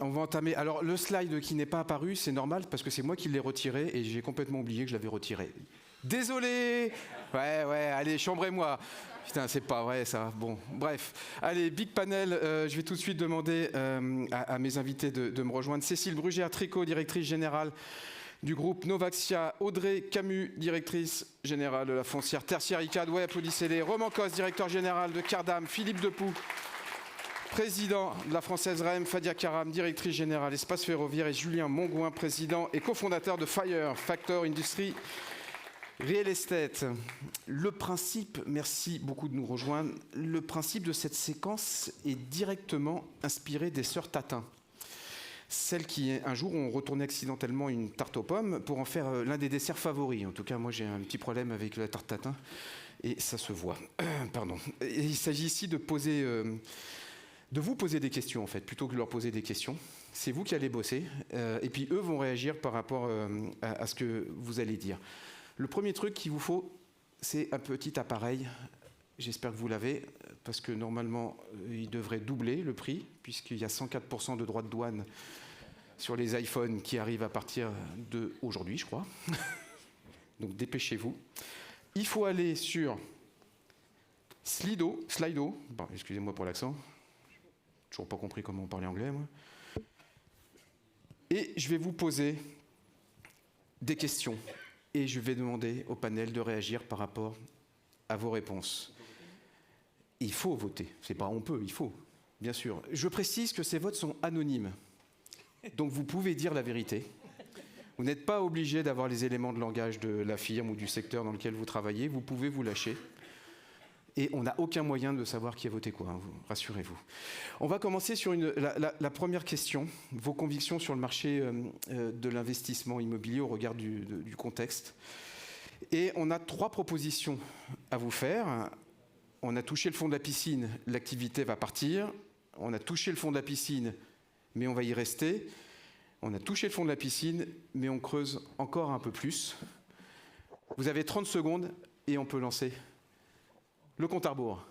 On va entamer. Alors, le slide qui n'est pas apparu, c'est normal parce que c'est moi qui l'ai retiré et j'ai complètement oublié que je l'avais retiré. Désolé. Ouais, allez, chambrez-moi. Putain, c'est pas vrai ça. Bon, bref. Allez, big panel. Je vais tout de suite demander à mes invités de me rejoindre. Cécile Brugère-Tricot, directrice générale du groupe Novaxia. Audrey Camus, directrice générale de la foncière tertiaire ICAD. Ouais, applaudissez-les. Roman Cos, directeur général de Cardam. Philippe Depoux, président de la Française REM. Fadia Karam, directrice générale Espace Ferroviaire. Et Julien Mongouin, président et cofondateur de FIRE, Factor Industrie Real Estate. Le principe, merci beaucoup de nous rejoindre, le principe de cette séquence est directement inspiré des sœurs Tatin. Celles qui, un jour, ont retourné accidentellement une tarte aux pommes pour en faire l'un des desserts favoris. En tout cas, moi, j'ai un petit problème avec la tarte Tatin et ça se voit. Pardon. Et il s'agit ici de vous poser des questions, en fait, plutôt que de leur poser des questions. C'est vous qui allez bosser et puis eux vont réagir par rapport à ce que vous allez dire. Le premier truc qu'il vous faut, c'est un petit appareil. J'espère que vous l'avez, parce que normalement, il devrait doubler le prix, puisqu'il y a 104% de droits de douane sur les iPhones qui arrivent à partir d'aujourd'hui, je crois. Donc dépêchez-vous. Il faut aller sur Slido. Bon, excusez-moi pour l'accent. Toujours pas compris comment on parlait anglais, moi. Et je vais vous poser des questions. Et je vais demander au panel de réagir par rapport à vos réponses. Il faut voter. C'est pas on peut, il faut, bien sûr. Je précise que ces votes sont anonymes. Donc vous pouvez dire la vérité. Vous n'êtes pas obligé d'avoir les éléments de langage de la firme ou du secteur dans lequel vous travaillez. Vous pouvez vous lâcher. Et on n'a aucun moyen de savoir qui a voté quoi, hein, rassurez-vous. On va commencer sur la première question, vos convictions sur le marché de l'investissement immobilier au regard du contexte. Et on a 3 propositions à vous faire. On a touché le fond de la piscine, l'activité va partir. On a touché le fond de la piscine, mais on va y rester. On a touché le fond de la piscine, mais on creuse encore un peu plus. Vous avez 30 secondes et on peut lancer le compte à rebours.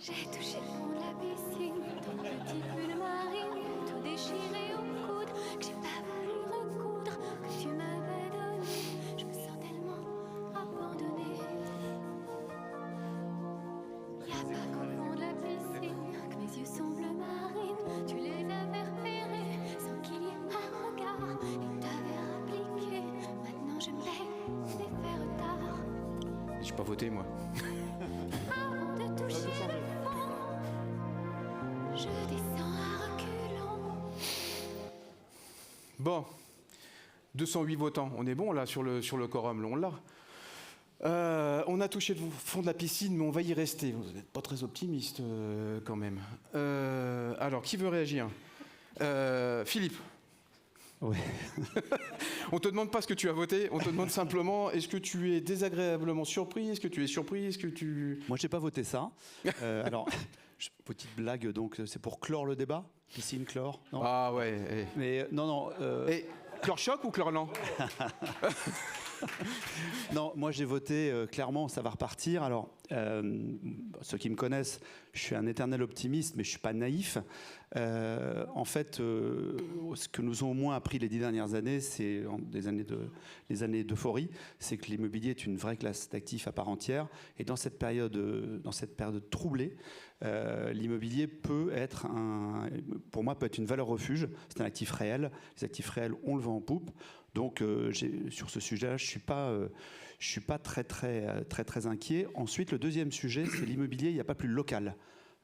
J'ai touché le fond de la piscine, ton petit pull marine, tout déchiré au coude, que j'ai pas voulu recoudre, que tu m'avais donné. Je me sens tellement abandonnée. Y'a pas qu'au fond de la piscine que mes yeux sont bleu marine. Tu les avais repérés sans qu'il y ait un regard et t'avais appliqué. Maintenant je me fais des faits retard. J'ai pas voté, moi. Avant de toucher le fond, je descends à reculons. Bon, 208 votants. On est bon, là, sur le quorum, là, on l'a. On a touché le fond de la piscine, mais on va y rester. Vous n'êtes pas très optimiste, quand même. Alors, qui veut réagir Philippe. Oui. On ne te demande pas ce que tu as voté, on te demande simplement est-ce que tu es désagréablement surpris, est-ce que tu es surpris, est-ce que tu... Moi, j'ai pas voté ça. Alors, petite blague, donc c'est pour clore le débat. Piscine, chlore. Non. Ah ouais. Mais non. Et chlore choc ou chlore lent? Non, moi j'ai voté clairement, ça va repartir. Alors, ceux qui me connaissent, je suis un éternel optimiste, mais je suis pas naïf. En fait, ce que nous ont au moins appris les 10 dernières années, c'est les années d'euphorie, c'est que l'immobilier est une vraie classe d'actifs à part entière. Et dans cette période troublée, l'immobilier peut être pour moi, peut être une valeur refuge. C'est un actif réel. Les actifs réels, on le vend en poupe. Donc, sur ce sujet-là, je suis pas très inquiet. Ensuite, le deuxième sujet, c'est l'immobilier. Il n'y a pas plus local.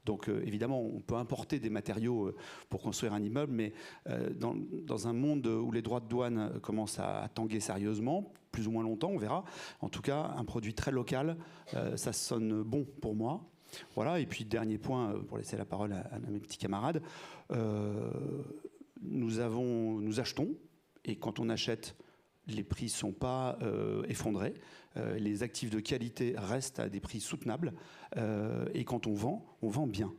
Donc, évidemment, on peut importer des matériaux pour construire un immeuble, mais dans un monde où les droits de douane commencent à tanguer sérieusement, plus ou moins longtemps, on verra. En tout cas, un produit très local, ça sonne bon pour moi. Voilà. Et puis, dernier point, pour laisser la parole à mes petits camarades, nous achetons. Et quand on achète, les prix ne sont pas effondrés. Les actifs de qualité restent à des prix soutenables. Et quand on vend bien.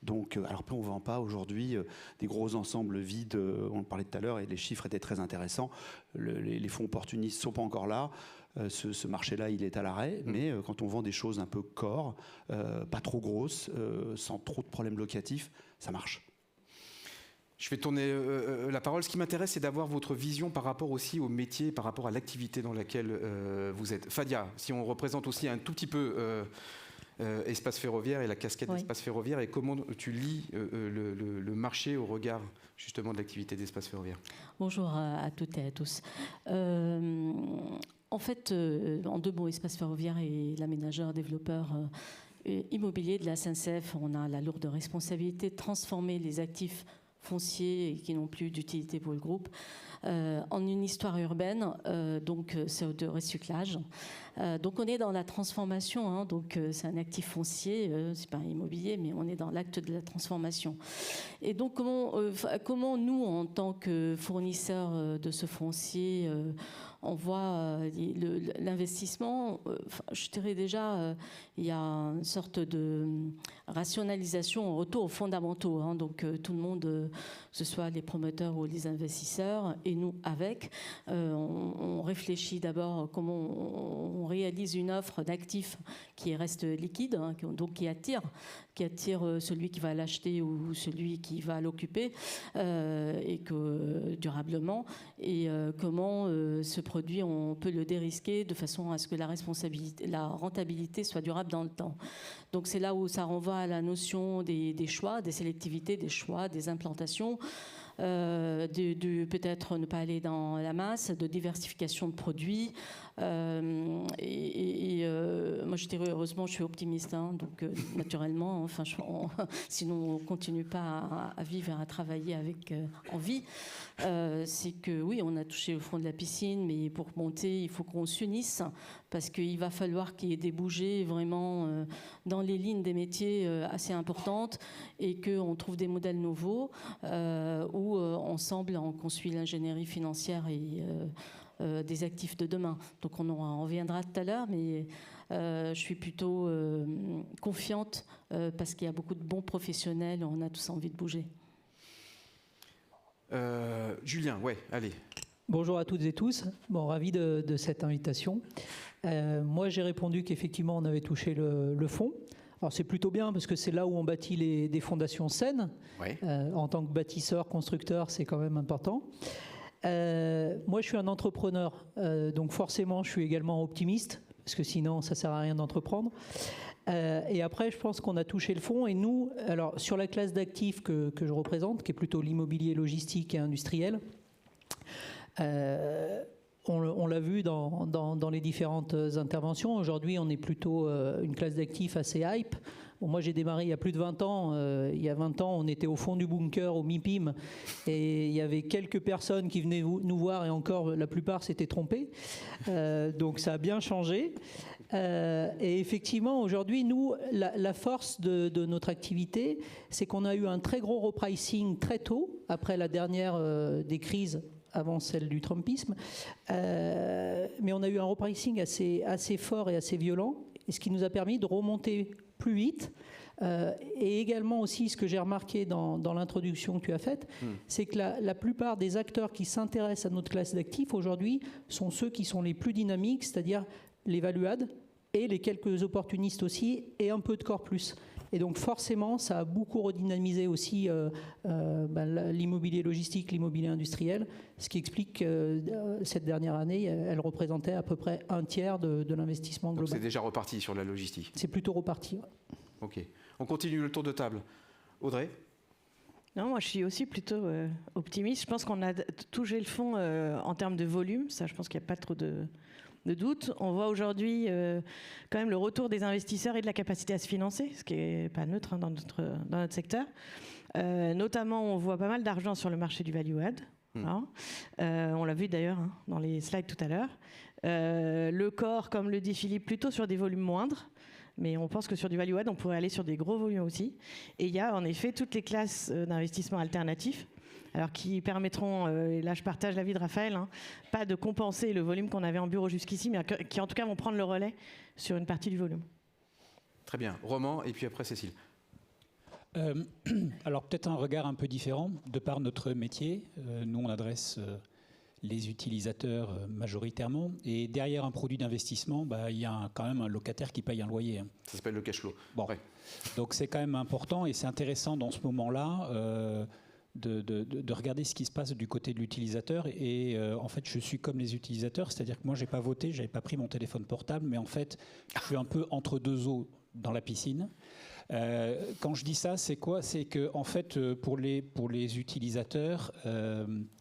Donc, alors on ne vend pas aujourd'hui des gros ensembles vides, on en parlait tout à l'heure, et les chiffres étaient très intéressants. Les fonds opportunistes ne sont pas encore là. Ce marché-là, il est à l'arrêt, mais quand on vend des choses un peu core, pas trop grosses, sans trop de problèmes locatifs, ça marche. Je vais tourner la parole. Ce qui m'intéresse, c'est d'avoir votre vision par rapport aussi au métier, par rapport à l'activité dans laquelle vous êtes. Fadia, si on représente aussi un tout petit peu Espace Ferroviaire et la casquette d'Espace Ferroviaire, et comment tu lis le marché au regard justement de l'activité d'Espace Ferroviaire. Bonjour à toutes et à tous. En fait, en 2 mots, Espace Ferroviaire est l'aménageur, développeur immobilier de la SNCF. On a la lourde responsabilité de transformer les actifs fonciers qui n'ont plus d'utilité pour le groupe en une histoire urbaine, donc c'est de recyclage. Donc on est dans la transformation, hein, donc c'est un actif foncier, c'est pas un immobilier, mais on est dans l'acte de la transformation. Et donc comment nous, en tant que fournisseurs de ce foncier, on voit l'investissement, je dirais déjà, il y a une sorte de rationalisation, en retour aux fondamentaux. Hein, donc tout le monde, que ce soit les promoteurs ou les investisseurs, et nous avec, on réfléchit d'abord comment on réalise une offre d'actifs qui reste liquide, hein, donc qui attire celui qui va l'acheter ou celui qui va l'occuper, et que durablement, et comment ce produit on peut le dérisquer de façon à ce que la rentabilité soit durable dans le temps. Donc c'est là où ça renvoie à la notion des choix, des sélectivités, des choix, des implantations. Peut-être ne pas aller dans la masse, de diversification de produits. Moi, je dirais, heureusement, je suis optimiste, hein, donc naturellement, enfin, sinon on ne continue pas à vivre et à travailler avec envie. C'est que oui, on a touché le fond de la piscine, mais pour monter, il faut qu'on s'unisse, parce qu'il va falloir qu'il y ait des bougées vraiment dans les lignes des métiers assez importantes, et qu'on trouve des modèles nouveaux où ensemble on construit l'ingénierie financière et des actifs de demain. Donc on en reviendra tout à l'heure, mais je suis plutôt confiante parce qu'il y a beaucoup de bons professionnels, on a tous envie de bouger. Julien, ouais, allez. Bonjour à toutes et tous. Bon, ravi de cette invitation. Moi, j'ai répondu qu'effectivement, on avait touché le fond. Alors, c'est plutôt bien parce que c'est là où on bâtit des fondations saines. Ouais. En tant que bâtisseur, constructeur, c'est quand même important. Moi, je suis un entrepreneur, donc forcément, je suis également optimiste parce que sinon, ça ne sert à rien d'entreprendre. Et après, je pense qu'on a touché le fond. Et nous, alors, sur la classe d'actifs que je représente, qui est plutôt l'immobilier logistique et industriel, on l'a vu dans les différentes interventions. Aujourd'hui, on est plutôt une classe d'actifs assez hype. Bon, moi, j'ai démarré il y a plus de 20 ans. Il y a 20 ans, on était au fond du bunker, au MIPIM, et il y avait quelques personnes qui venaient nous voir, et encore, la plupart s'étaient trompés. Donc, ça a bien changé. Et effectivement, aujourd'hui, nous, la force de notre activité, c'est qu'on a eu un très gros repricing très tôt, après la dernière des crises, avant celle du Trumpisme. Mais on a eu un repricing assez fort et assez violent, et ce qui nous a permis de remonter plus vite. Et également aussi, ce que j'ai remarqué dans l'introduction que tu as faite, c'est que la plupart des acteurs qui s'intéressent à notre classe d'actifs aujourd'hui sont ceux qui sont les plus dynamiques, c'est-à-dire les value-add et les quelques opportunistes aussi, et un peu de core plus. Et donc forcément, ça a beaucoup redynamisé aussi l'immobilier logistique, l'immobilier industriel, ce qui explique que cette dernière année, elle représentait à peu près un tiers de l'investissement global. Donc c'est déjà reparti sur la logistique. C'est plutôt reparti. Ouais. Ok. On continue le tour de table. Audrey ? Non, moi je suis aussi plutôt optimiste. Je pense qu'on a touché le fond en termes de volume. Ça, je pense qu'il n'y a pas trop de doute. On voit aujourd'hui quand même le retour des investisseurs et de la capacité à se financer, ce qui n'est pas neutre hein, dans notre secteur. Notamment, on voit pas mal d'argent sur le marché du value-add. Hein. On l'a vu d'ailleurs hein, dans les slides tout à l'heure. Le core, comme le dit Philippe, plutôt sur des volumes moindres. Mais on pense que sur du value-add, on pourrait aller sur des gros volumes aussi. Et il y a en effet toutes les classes d'investissement alternatifs, alors qui permettront, et là je partage l'avis de Raphaël, hein, pas de compenser le volume qu'on avait en bureau jusqu'ici, mais qui en tout cas vont prendre le relais sur une partie du volume. Très bien. Roman, et puis après Cécile. Alors peut-être un regard un peu différent de par notre métier. Nous, on adresse les utilisateurs majoritairement. Et derrière un produit d'investissement, il y a quand même un locataire qui paye un loyer. Ça s'appelle le cash flow. Bon. Ouais. Donc c'est quand même important et c'est intéressant dans ce moment-là de regarder ce qui se passe du côté de l'utilisateur. Et en fait, je suis comme les utilisateurs, c'est-à-dire que moi, j'ai pas voté, j'avais pas pris mon téléphone portable, mais en fait, je suis un peu entre deux eaux dans la piscine. Quand je dis ça, c'est quoi? C'est que en fait, pour les utilisateurs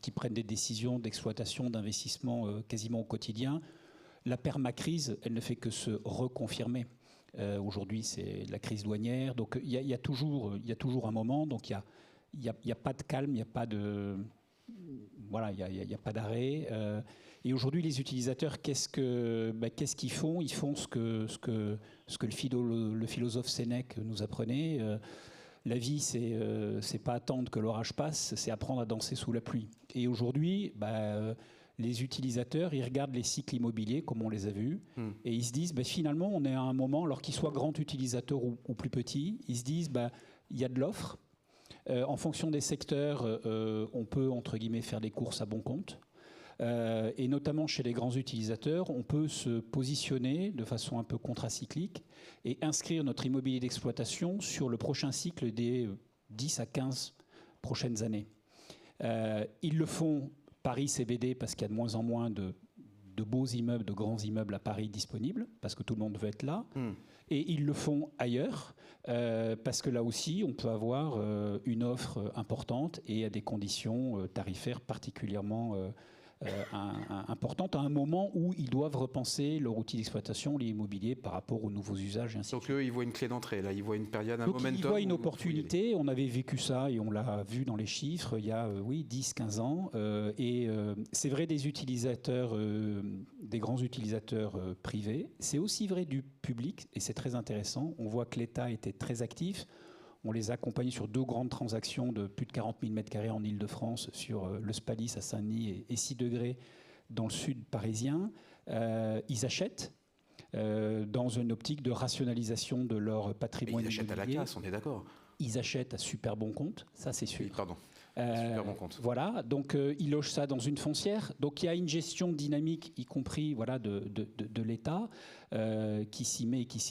qui prennent des décisions d'exploitation, d'investissement quasiment au quotidien, la permacrise, elle ne fait que se reconfirmer. Aujourd'hui, c'est la crise douanière, donc il y a toujours un moment, donc il y a pas de calme, il n'y a pas de voilà, il y a pas d'arrêt. Et aujourd'hui, les utilisateurs, qu'est-ce qu'ils font? Ils font ce que le philosophe Sénèque nous apprenait. La vie, c'est pas attendre que l'orage passe, c'est apprendre à danser sous la pluie. Et aujourd'hui, les utilisateurs, ils regardent les cycles immobiliers, comme on les a vus, et ils se disent, finalement, on est à un moment, alors qu'ils soient grands utilisateurs ou plus petits, ils se disent, il y a de l'offre. En fonction des secteurs, on peut, entre guillemets, faire des courses à bon compte. Et notamment chez les grands utilisateurs, on peut se positionner de façon un peu contracyclique et inscrire notre immobilier d'exploitation sur le prochain cycle des 10 à 15 prochaines années. Ils le font Paris CBD parce qu'il y a de moins en moins de beaux immeubles, de grands immeubles à Paris disponibles, parce que tout le monde veut être là. Et ils le font ailleurs, parce que là aussi, on peut avoir une offre importante et à des conditions tarifaires particulièrement importantes, à un moment où ils doivent repenser leur outil d'exploitation, l'immobilier, par rapport aux nouveaux usages. Et ainsi Donc eux, ils voient une clé d'entrée, là, ils voient une période, un Donc momentum. ils voient une opportunité, on avait vécu ça et on l'a vu dans les chiffres il y a 10-15 ans. C'est vrai des utilisateurs, des grands utilisateurs privés, c'est aussi vrai du public et c'est très intéressant. On voit que l'État était très actif. On les a accompagnés sur 2 grandes transactions de plus de 40 000 m² en Ile-de-France sur le Spalis à Saint-Denis et 6 degrés dans le sud parisien. Ils achètent dans une optique de rationalisation de leur patrimoine immobilier. Ils achètent à la casse, on est d'accord. Ils achètent à super bon compte, ça c'est sûr. Oui, pardon. Super bon compte. Voilà, donc ils logent ça dans une foncière. Donc il y a une gestion dynamique, y compris de l'État, qui s'y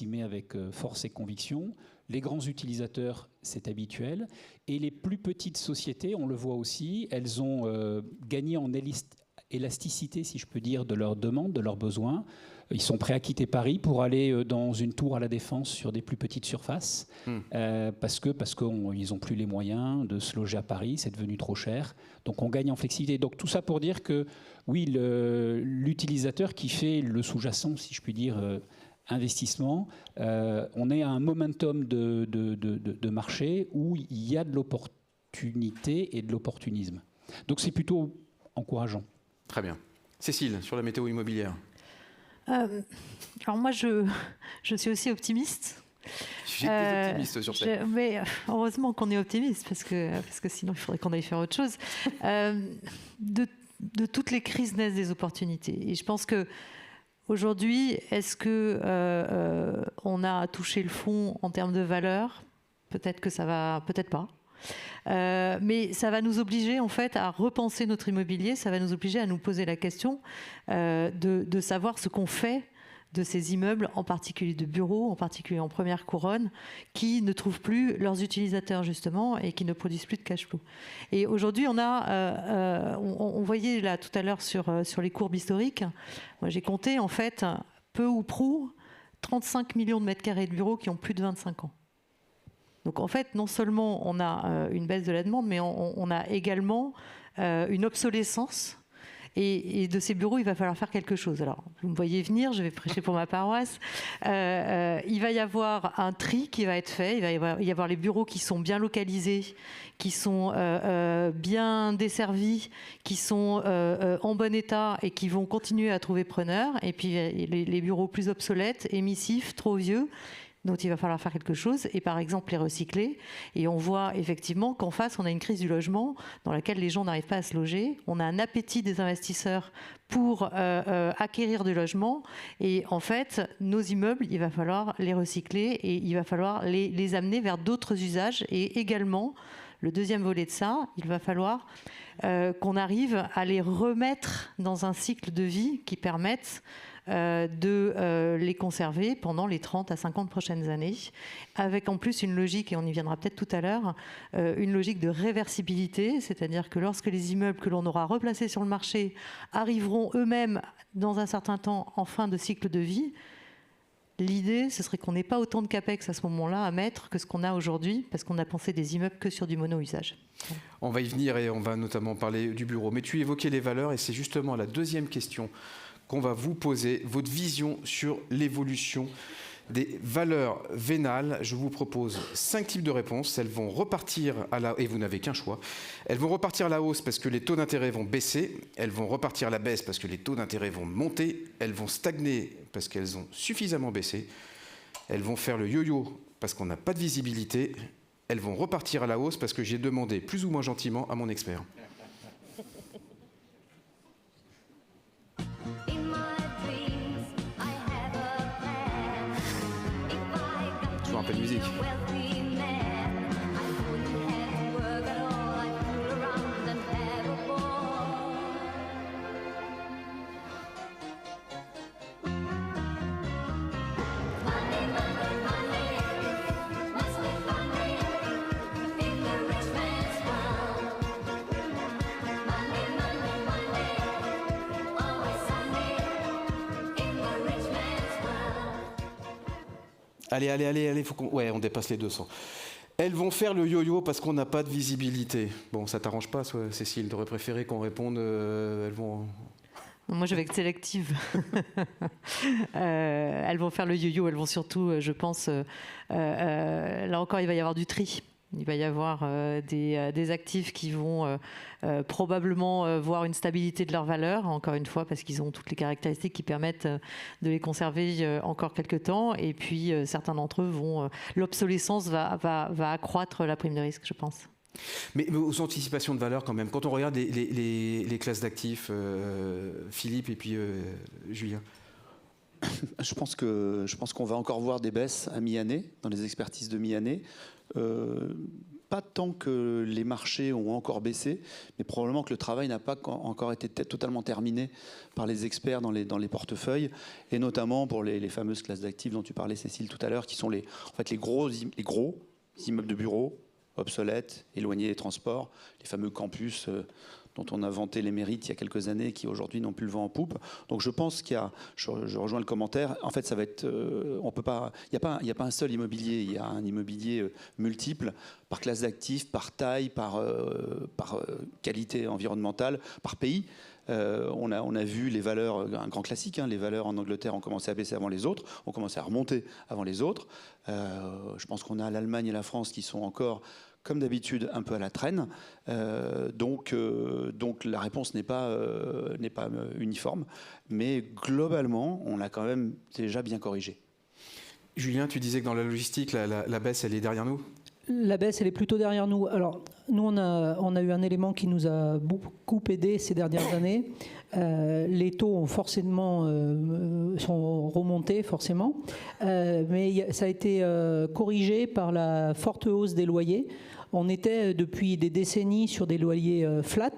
met avec force et conviction. Les grands utilisateurs, c'est habituel. Et les plus petites sociétés, on le voit aussi, elles ont gagné en élasticité, si je peux dire, de leurs demandes, de leurs besoins. Ils sont prêts à quitter Paris pour aller dans une tour à la Défense sur des plus petites surfaces, parce qu'ils n'ont plus les moyens de se loger à Paris, c'est devenu trop cher. Donc on gagne en flexibilité. Donc tout ça pour dire que oui, l'utilisateur qui fait le sous-jacent, si je puis dire, investissement, on est à un momentum de marché où il y a de l'opportunité et de l'opportunisme. Donc c'est plutôt encourageant. Très bien. Cécile, sur la météo immobilière. Alors moi, je suis aussi optimiste. J'ai des optimistes sur ça. Mais heureusement qu'on est optimiste, parce que sinon il faudrait qu'on aille faire autre chose. De toutes les crises naissent des opportunités. Et je pense que aujourd'hui, est-ce que on a touché le fond en termes de valeur? Peut-être que ça va, peut-être pas. Mais ça va nous obliger en fait à repenser notre immobilier, ça va nous obliger à nous poser la question de savoir ce qu'on fait de ces immeubles, en particulier de bureaux, en particulier en première couronne, qui ne trouvent plus leurs utilisateurs justement et qui ne produisent plus de cash flow. Et aujourd'hui, on voyait là tout à l'heure sur les courbes historiques, moi j'ai compté en fait peu ou prou 35 millions de mètres carrés de bureaux qui ont plus de 25 ans. Donc en fait, non seulement on a une baisse de la demande, mais on a également une obsolescence. Et de ces bureaux, il va falloir faire quelque chose. Alors, vous me voyez venir, je vais prêcher pour ma paroisse. Il va y avoir un tri qui va être fait. Il va y avoir les bureaux qui sont bien localisés, qui sont bien desservis, qui sont en bon état et qui vont continuer à trouver preneurs. Et puis les bureaux plus obsolètes, émissifs, trop vieux. dont il va falloir faire quelque chose, et par exemple les recycler. Et on voit effectivement qu'en face, on a une crise du logement dans laquelle les gens n'arrivent pas à se loger. On a un appétit des investisseurs pour acquérir du logement. Et en fait, nos immeubles, il va falloir les recycler et il va falloir les amener vers d'autres usages. Et également, le deuxième volet de ça, il va falloir qu'on arrive à les remettre dans un cycle de vie qui permette de les conserver pendant les 30 à 50 prochaines années, avec en plus une logique, et on y viendra peut-être tout à l'heure, une logique de réversibilité, c'est-à-dire que lorsque les immeubles que l'on aura replacés sur le marché arriveront eux-mêmes dans un certain temps en fin de cycle de vie, l'idée, ce serait qu'on n'ait pas autant de capex à ce moment-là à mettre que ce qu'on a aujourd'hui, parce qu'on a pensé des immeubles que sur du mono-usage. On va y venir et on va notamment parler du bureau. Mais tu évoquais les valeurs et c'est justement la deuxième question qu'on va vous poser, votre vision sur l'évolution des valeurs vénales. Je vous propose 5 types de réponses. Elles vont repartir à la... et vous n'avez qu'un choix. Elles vont repartir à la hausse parce que les taux d'intérêt vont baisser. Elles vont repartir à la baisse parce que les taux d'intérêt vont monter. Elles vont stagner parce qu'elles ont suffisamment baissé. Elles vont faire le yo-yo parce qu'on n'a pas de visibilité. Elles vont repartir à la hausse parce que j'ai demandé plus ou moins gentiment à mon expert. Toujours un peu de musique. Allez, faut qu'on... Ouais, on dépasse les 200. Elles vont faire le yo-yo parce qu'on n'a pas de visibilité. Bon, ça t'arrange pas, Cécile? T'aurais préféré qu'on réponde... elles vont... Moi, je vais être sélective. Elles vont faire le yo-yo, elles vont surtout, je pense... là encore, il va y avoir du tri. Il va y avoir des actifs qui vont probablement voir une stabilité de leur valeur, encore une fois, parce qu'ils ont toutes les caractéristiques qui permettent de les conserver encore quelques temps. Et puis, certains d'entre eux vont... l'obsolescence va accroître la prime de risque, je pense. Mais aux anticipations de valeur quand même, quand on regarde les classes d'actifs, Philippe et puis Julien. Je pense qu'on va encore voir des baisses à mi-année, dans les expertises de mi-année. Pas tant que les marchés ont encore baissé, mais probablement que le travail n'a pas encore été totalement terminé par les experts dans les portefeuilles, et notamment pour les fameuses classes d'actifs dont tu parlais, Cécile, tout à l'heure, qui sont les gros immeubles de bureaux, obsolètes, éloignés des transports, les fameux campus dont on a vanté les mérites il y a quelques années, qui aujourd'hui n'ont plus le vent en poupe. Donc je pense qu'il y a, je rejoins le commentaire, en fait ça va être, on peut pas, il n'y a pas un seul immobilier, il y a un immobilier multiple, par classe d'actifs, par taille, par qualité environnementale, par pays. On a vu les valeurs, un grand classique, les valeurs en Angleterre ont commencé à baisser avant les autres, ont commencé à remonter avant les autres. Je pense qu'on a l'Allemagne et la France qui sont encore, comme d'habitude, un peu à la traîne. Donc la réponse n'est pas uniforme, mais globalement, on l'a quand même déjà bien corrigé. Julien, tu disais que dans la logistique, la baisse, elle est derrière nous ? La baisse, elle est plutôt derrière nous. Alors, nous, on a eu un élément qui nous a beaucoup aidé ces dernières années. Les taux ont forcément sont remontés, forcément. Mais ça a été corrigé par la forte hausse des loyers. On était depuis des décennies sur des loyers flat.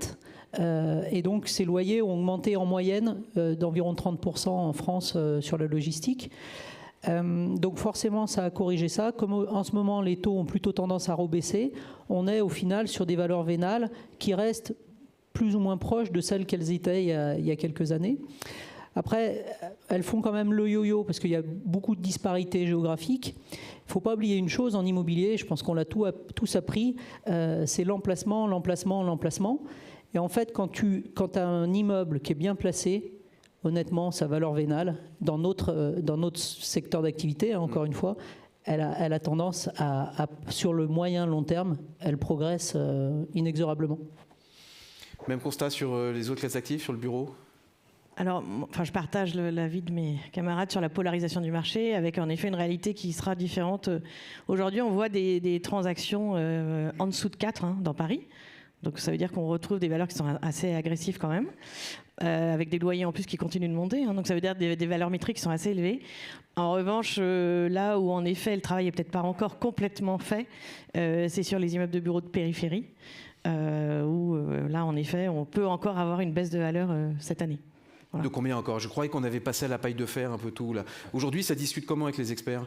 Et donc, ces loyers ont augmenté en moyenne d'environ 30% en France sur la logistique. Donc forcément, ça a corrigé ça. Comme en ce moment, les taux ont plutôt tendance à rebaisser, on est au final sur des valeurs vénales qui restent plus ou moins proches de celles qu'elles étaient il y a quelques années. Après, elles font quand même le yo-yo parce qu'il y a beaucoup de disparités géographiques. Il ne faut pas oublier une chose en immobilier, je pense qu'on l'a tous appris, c'est l'emplacement. Et en fait, quand tu as un immeuble qui est bien placé, honnêtement, sa valeur vénale, dans notre secteur d'activité, encore une fois, elle a tendance à, sur le moyen long terme, elle progresse inexorablement. Même constat sur les autres classes d'actifs, sur le bureau ? Alors, enfin, je partage l'avis de mes camarades sur la polarisation du marché, avec en effet une réalité qui sera différente. Aujourd'hui, on voit des transactions en dessous de 4 dans Paris. Donc ça veut dire qu'on retrouve des valeurs qui sont assez agressives quand même, avec des loyers en plus qui continuent de monter. Donc ça veut dire des valeurs métriques qui sont assez élevées. En revanche, là où en effet le travail n'est peut-être pas encore complètement fait, c'est sur les immeubles de bureaux de périphérie, où là en effet on peut encore avoir une baisse de valeur cette année. Voilà. De combien encore? Je croyais qu'on avait passé à la paille de fer un peu tout là. Aujourd'hui, ça discute comment avec les experts?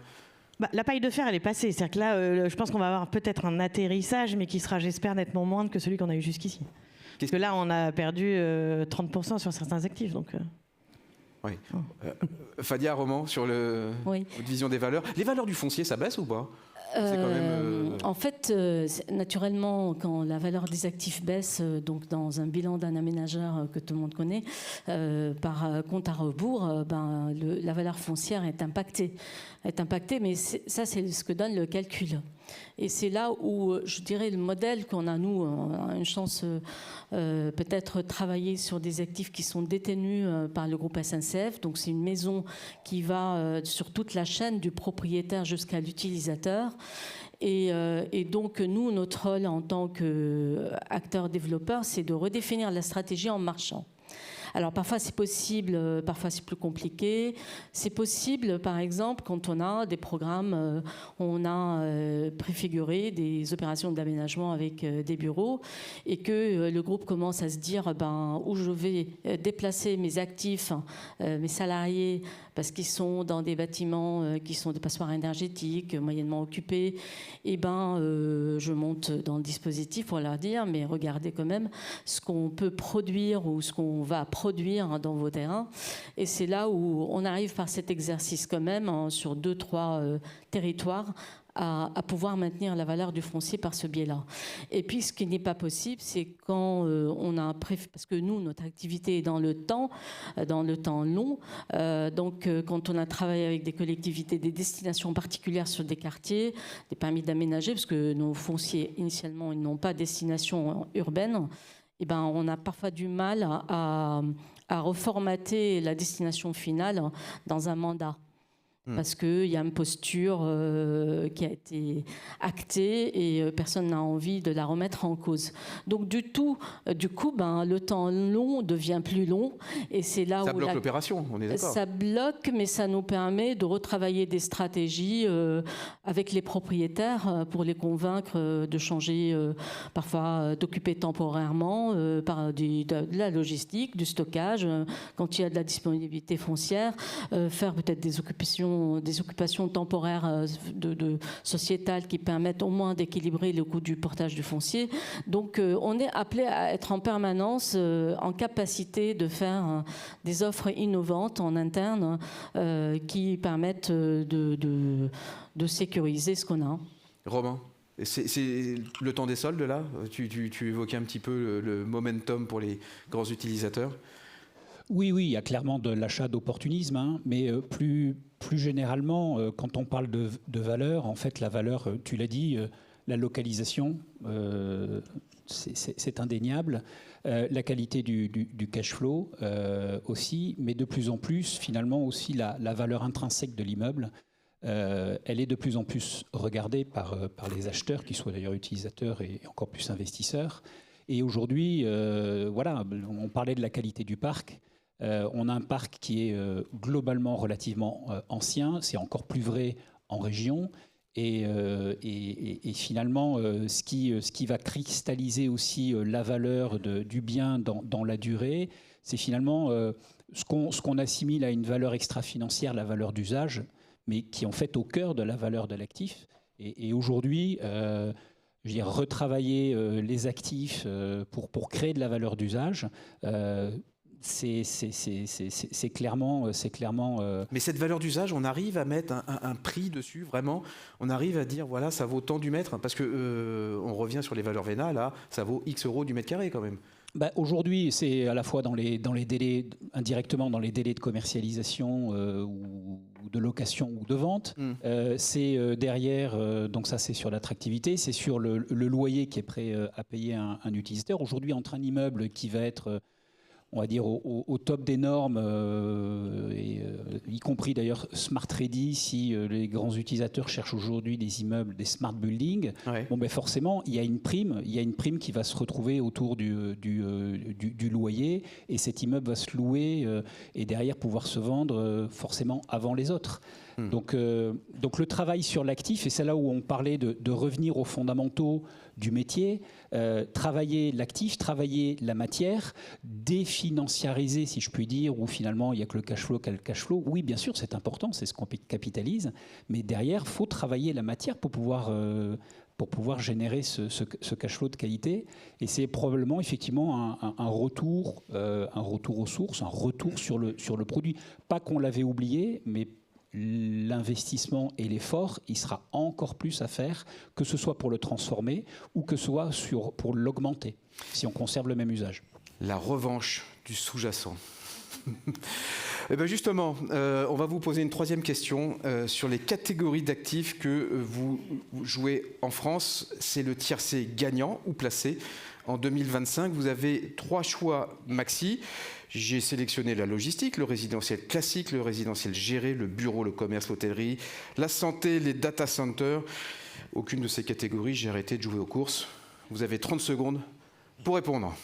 La paille de fer, elle est passée. C'est-à-dire que là, je pense qu'on va avoir peut-être un atterrissage, mais qui sera, j'espère, nettement moindre que celui qu'on a eu jusqu'ici. Parce que là, on a perdu 30% sur certains actifs. Donc, oui. Fadia, Roman, sur votre vision des valeurs. Les valeurs du foncier, ça baisse ou pas? En fait, naturellement, quand la valeur des actifs baisse, donc dans un bilan d'un aménageur que tout le monde connaît, par compte à rebours, la valeur foncière est impactée. Mais ça, c'est ce que donne le calcul. Et c'est là où, je dirais, le modèle qu'on a, nous, on a une chance peut-être travailler sur des actifs qui sont détenus par le groupe SNCF. Donc c'est une maison qui va sur toute la chaîne du propriétaire jusqu'à l'utilisateur. Et donc nous, notre rôle en tant qu'acteur développeur, c'est de redéfinir la stratégie en marchant. Alors parfois c'est possible, parfois c'est plus compliqué. C'est possible, par exemple, quand on a des programmes, on a préfiguré des opérations d'aménagement avec des bureaux et que le groupe commence à se dire où je vais déplacer mes actifs, mes salariés, parce qu'ils sont dans des bâtiments qui sont des passoires énergétiques, moyennement occupés, et je monte dans le dispositif pour leur dire, mais regardez quand même ce qu'on peut produire ou ce qu'on va produire dans vos terrains. Et c'est là où on arrive par cet exercice quand même, sur 2-3 territoires, à pouvoir maintenir la valeur du foncier par ce biais-là. Et puis, ce qui n'est pas possible, c'est quand on a parce que nous, notre activité est dans le temps long. Donc, quand on a travaillé avec des collectivités, des destinations particulières sur des quartiers, des permis d'aménager, parce que nos fonciers, initialement, ils n'ont pas de destination urbaine, on a parfois du mal à reformater la destination finale dans un mandat. Parce qu'il y a une posture qui a été actée et personne n'a envie de la remettre en cause. Donc du coup, le temps long devient plus long et c'est là où ça bloque l'opération, on est d'accord. Ça bloque, mais ça nous permet de retravailler des stratégies avec les propriétaires pour les convaincre de changer, parfois d'occuper temporairement par de la logistique, du stockage, quand il y a de la disponibilité foncière, faire peut-être des occupations temporaires sociétales qui permettent au moins d'équilibrer le coût du portage du foncier. Donc on est appelé à être en permanence en capacité de faire des offres innovantes en interne qui permettent de sécuriser ce qu'on a. Romain, c'est le temps des soldes là, tu évoquais un petit peu le momentum pour les grands utilisateurs. Oui, il y a clairement de l'achat d'opportunisme, mais plus généralement, quand on parle de valeur, en fait, la valeur, tu l'as dit, la localisation, c'est indéniable. La qualité du cash flow aussi, mais de plus en plus, finalement, aussi la valeur intrinsèque de l'immeuble. Elle est de plus en plus regardée par les acheteurs, qui soient d'ailleurs utilisateurs et encore plus investisseurs. Et aujourd'hui, on parlait de la qualité du parc. On a un parc qui est globalement relativement ancien, c'est encore plus vrai en région, et finalement ce qui va cristalliser aussi la valeur du bien dans la durée, c'est finalement ce qu'on assimile à une valeur extra-financière, la valeur d'usage, mais qui est en fait au cœur de la valeur de l'actif. Et aujourd'hui, retravailler les actifs pour créer de la valeur d'usage, c'est clairement. Mais cette valeur d'usage, on arrive à mettre un prix dessus, vraiment. On arrive à dire, voilà, ça vaut tant du mètre. Parce que on revient sur les valeurs vénales, là, ça vaut X euros du mètre carré quand même. Aujourd'hui, c'est à la fois dans les délais, indirectement dans les délais de commercialisation ou de location ou de vente. C'est derrière, donc ça c'est sur l'attractivité, c'est sur le loyer qui est prêt à payer un utilisateur. Aujourd'hui, entre un immeuble qui va être on va dire, au top des normes, y compris d'ailleurs Smart Ready, si les grands utilisateurs cherchent aujourd'hui des immeubles, des smart buildings, bon, ben forcément, il y a une prime qui va se retrouver autour du loyer, et cet immeuble va se louer et derrière pouvoir se vendre forcément avant les autres. Donc le travail sur l'actif, et c'est là où on parlait de revenir aux fondamentaux du métier, travailler l'actif, travailler la matière, définanciariser, si je puis dire, où finalement il n'y a que le cash flow, oui, bien sûr, c'est important, c'est ce qu'on capitalise, mais derrière, il faut travailler la matière pour pouvoir générer ce cash flow de qualité. Et c'est probablement effectivement un retour aux sources, un retour sur le produit. Pas qu'on l'avait oublié, mais l'investissement et l'effort, il sera encore plus à faire, que ce soit pour le transformer ou que ce soit pour l'augmenter, si on conserve le même usage. La revanche du sous-jacent. Et bien justement, on va vous poser une troisième question sur les catégories d'actifs que vous jouez en France. C'est le tiercé gagnant ou placé. En 2025, vous avez 3 choix maxi. J'ai sélectionné la logistique, le résidentiel classique, le résidentiel géré, le bureau, le commerce, l'hôtellerie, la santé, les data centers. Aucune de ces catégories, j'ai arrêté de jouer aux courses. Vous avez 30 secondes pour répondre.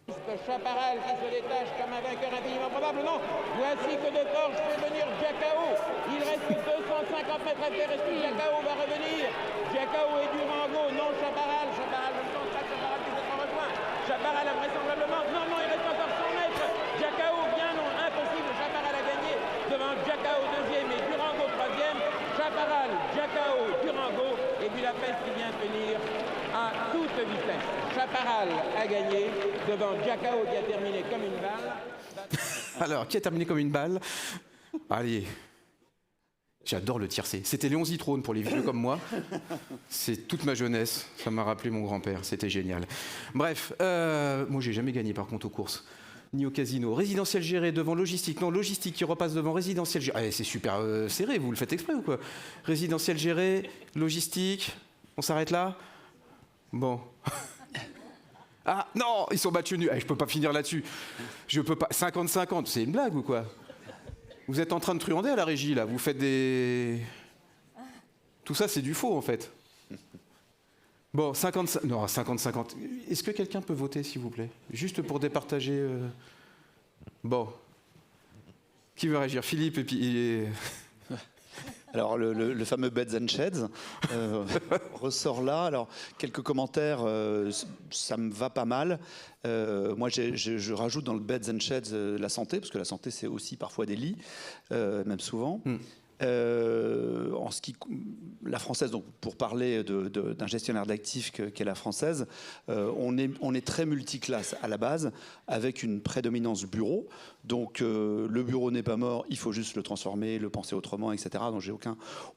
Chaparral qui se détache comme un vainqueur infiniment probable. Non, voici que de corps je fais venir Jacao. Il reste 250 mètres à faire. Est-ce que Jacao va revenir? Jacao et Durango. Non, Chaparral. Chaparral, je ne pense pas que Chaparral puisse être rejoint. Chaparral a vraisemblablement. Non, il reste encore 100 mètres. Jacao, bien non, impossible. Chaparral a gagné devant Jacao deuxième et Durango troisième. Chaparral, Jacao, Durango et Budapest qui vient tenir à toute vitesse. Chaparral a gagné devant Jacao qui a terminé comme une balle. Alors, qui a terminé comme une balle? Allez, j'adore le tiercé. C'était Léon Zitrone pour les vieux comme moi. C'est toute ma jeunesse. Ça m'a rappelé mon grand-père. C'était génial. Bref, moi j'ai jamais gagné par contre aux courses. Ni au casino. Résidentiel géré devant logistique. Non, logistique qui repasse devant résidentiel géré. Allez, c'est super serré, vous le faites exprès ou quoi? Résidentiel géré, logistique. On s'arrête là? Bon. Ah non, ils sont battus nus. Je peux pas finir là-dessus. Je peux pas. 50-50, c'est une blague ou quoi? Vous êtes en train de truander à la régie là. Vous faites des. Tout ça, c'est du faux en fait. Bon, 50. Non, 50-50. Est-ce que quelqu'un peut voter, s'il vous plaît? Juste pour départager. Bon. Qui veut réagir? Philippe et puis. Alors, le fameux Beds and Sheds ressort là. Alors, quelques commentaires, ça me va pas mal. Moi, je rajoute dans le Beds and Sheds la santé, parce que la santé, c'est aussi parfois des lits, même souvent. La Française, donc pour parler d'un gestionnaire d'actifs qu'est la Française, on est très multiclasse à la base, avec une prédominance bureau. Donc le bureau n'est pas mort, il faut juste le transformer, le penser autrement, etc. Donc j'ai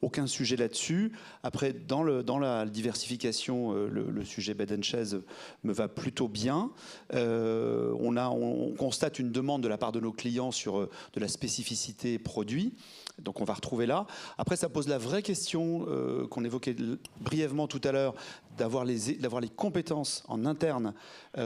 aucun sujet là-dessus. Après, dans la diversification, le sujet bed and chaise me va plutôt bien. On constate une demande de la part de nos clients sur de la spécificité produit. Donc on va retrouver là. Après, ça pose la vraie question qu'on évoquait brièvement tout à l'heure, d'avoir les compétences en interne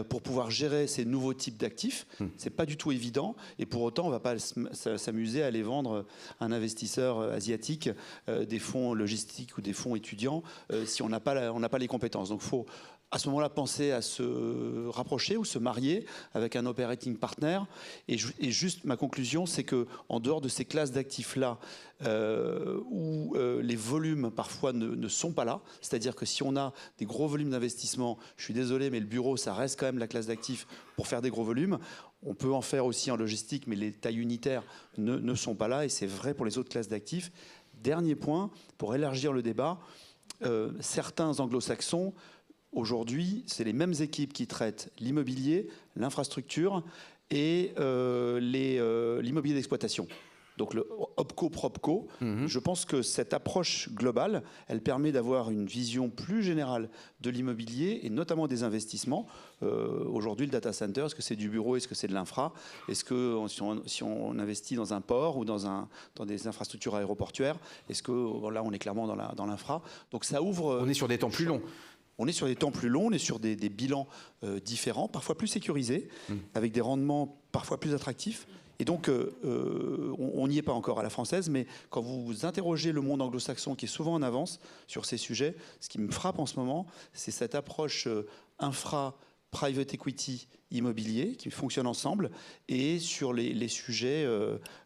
pour pouvoir gérer ces nouveaux types d'actifs. C'est pas du tout évident. Et pour autant, on ne va pas s'amuser à aller vendre à un investisseur asiatique des fonds logistiques ou des fonds étudiants si on n'a pas les compétences. Donc il faut à ce moment-là penser à se rapprocher ou se marier avec un operating partner. Et juste ma conclusion, c'est qu'en dehors de ces classes d'actifs-là, où les volumes parfois ne sont pas là, c'est-à-dire que si on a des gros volumes d'investissement, je suis désolé, mais le bureau, ça reste quand même la classe d'actifs pour faire des gros volumes. On peut en faire aussi en logistique, mais les tailles unitaires ne sont pas là, et c'est vrai pour les autres classes d'actifs. Dernier point, pour élargir le débat, certains anglo-saxons, aujourd'hui, c'est les mêmes équipes qui traitent l'immobilier, l'infrastructure et l'immobilier d'exploitation. Donc le OpCo-PropCo, je pense que cette approche globale, elle permet d'avoir une vision plus générale de l'immobilier et notamment des investissements. Aujourd'hui, le data center, est-ce que c'est du bureau, est-ce que c'est de l'infra? Est-ce que si on investit dans un port ou dans des infrastructures aéroportuaires, est-ce que là, on est clairement dans l'infra? Donc ça ouvre... On est sur des temps plus longs. On est sur des temps plus longs, on est sur des bilans différents, parfois plus sécurisés, avec des rendements parfois plus attractifs. Et donc, on n'y est pas encore à la française, mais quand vous interrogez le monde anglo-saxon, qui est souvent en avance sur ces sujets, ce qui me frappe en ce moment, c'est cette approche private equity immobilier qui fonctionne ensemble, et sur les sujets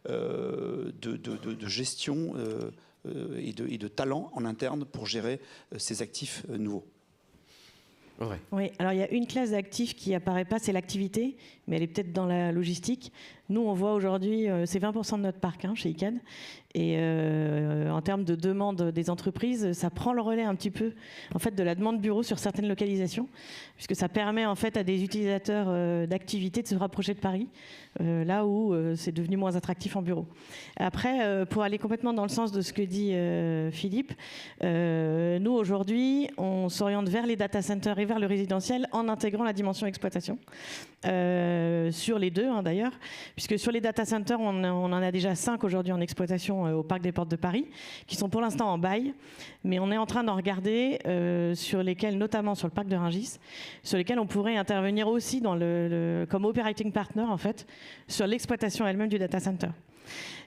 de gestion et de talent en interne pour gérer ces actifs nouveaux. Ouais. Oui, alors il y a une classe d'actifs qui apparaît pas, c'est l'activité, mais elle est peut-être dans la logistique. Nous, on voit aujourd'hui, c'est 20% de notre parc chez ICAD. Et en termes de demande des entreprises, ça prend le relais un petit peu en fait, de la demande bureau sur certaines localisations, puisque ça permet en fait, à des utilisateurs d'activités de se rapprocher de Paris, là où c'est devenu moins attractif en bureau. Après, pour aller complètement dans le sens de ce que dit Philippe, nous, aujourd'hui, on s'oriente vers les data centers et vers le résidentiel en intégrant la dimension exploitation. Sur les deux, d'ailleurs, puisque sur les data centers, on en a déjà 5 aujourd'hui en exploitation au Parc des Portes de Paris, qui sont pour l'instant en bail, mais on est en train d'en regarder sur lesquels, notamment sur le Parc de Rungis, sur lesquels on pourrait intervenir aussi comme operating partner, en fait, sur l'exploitation elle-même du data center.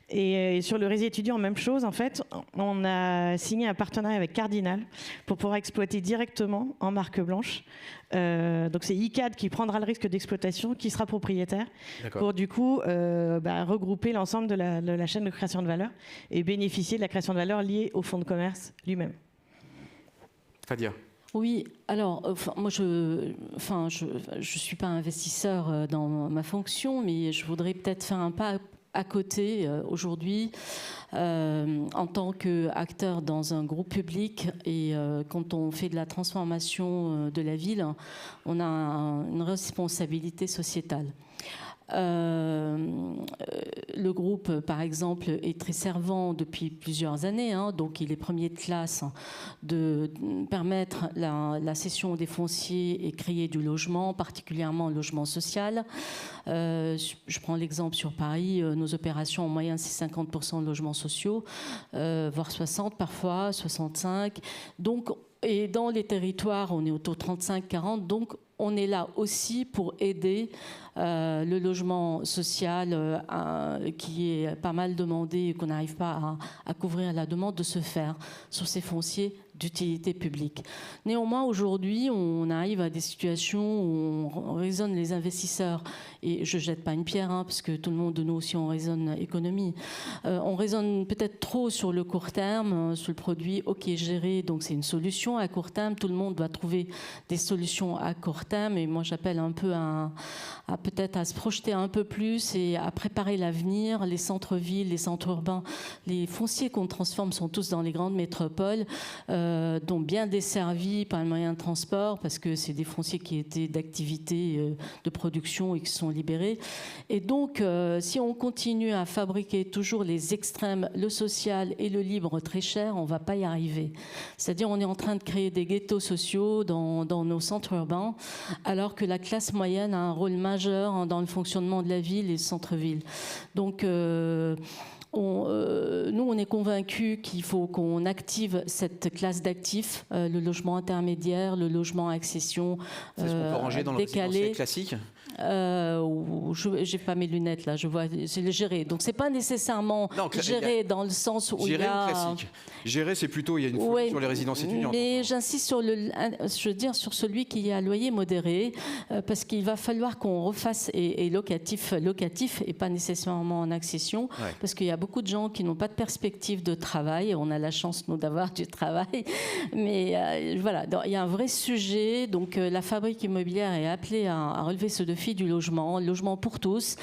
Et sur le réseau étudiant, même chose, en fait, on a signé un partenariat avec Cardinal pour pouvoir exploiter directement en marque blanche. Donc c'est ICAD qui prendra le risque d'exploitation, qui sera propriétaire, pour du coup regrouper l'ensemble de la chaîne de création de valeur et bénéficier de la création de valeur liée au fonds de commerce lui-même. Fadia. Oui, alors moi je suis pas investisseur dans ma fonction, mais je voudrais peut-être faire un pas à côté aujourd'hui en tant qu'acteur dans un groupe public, et quand on fait de la transformation de la ville, on a une responsabilité sociétale. Le groupe, par exemple, est très servant depuis plusieurs années, donc il est premier de classe de permettre la cession des fonciers et créer du logement, particulièrement le logement social. Je prends l'exemple sur Paris, nos opérations en moyenne c'est 50% de logements sociaux, voire 60 parfois, 65. Donc, et dans les territoires, on est autour de 35-40, donc on est là aussi pour aider le logement social qui est pas mal demandé et qu'on n'arrive pas à couvrir la demande de se faire sur ces fonciers d'utilité publique. Néanmoins, aujourd'hui, on arrive à des situations où on raisonne les investisseurs, et je ne jette pas une pierre, parce que tout le monde de nous aussi, on raisonne économie. On raisonne peut-être trop sur le court terme, sur le produit, ok, géré, donc c'est une solution à court terme, tout le monde doit trouver des solutions à court terme, et moi j'appelle un peu à peut-être à se projeter un peu plus et à préparer l'avenir. Les centres-villes, les centres urbains, les fonciers qu'on transforme sont tous dans les grandes métropoles, dont bien desservis par le moyen de transport, parce que c'est des fonciers qui étaient d'activité de production et qui sont libérés. Et donc, si on continue à fabriquer toujours les extrêmes, le social et le libre très cher, on ne va pas y arriver. C'est-à-dire, on est en train de créer des ghettos sociaux dans nos centres urbains, alors que la classe moyenne a un rôle majeur dans le fonctionnement de la ville et le centre-ville. Donc, nous, on est convaincus qu'il faut qu'on active cette classe d'actifs, le logement intermédiaire, le logement à accession C'est ce qu'on peut ranger dans le résidentiel classique. J'ai pas mes lunettes là, je vois, c'est le gérer. Donc c'est pas nécessairement gérer dans le sens où gérer il y a. Classique. Gérer, c'est plutôt il y a une folie sur les résidences étudiantes. Mais j'insiste sur sur celui qui est à loyer modéré, parce qu'il va falloir qu'on refasse et locatif et pas nécessairement en accession, parce qu'il y a beaucoup de gens qui n'ont pas de perspective de travail. On a la chance nous d'avoir du travail, mais voilà, il y a un vrai sujet. Donc la fabrique immobilière est appelée à relever ce défi du logement pour tous,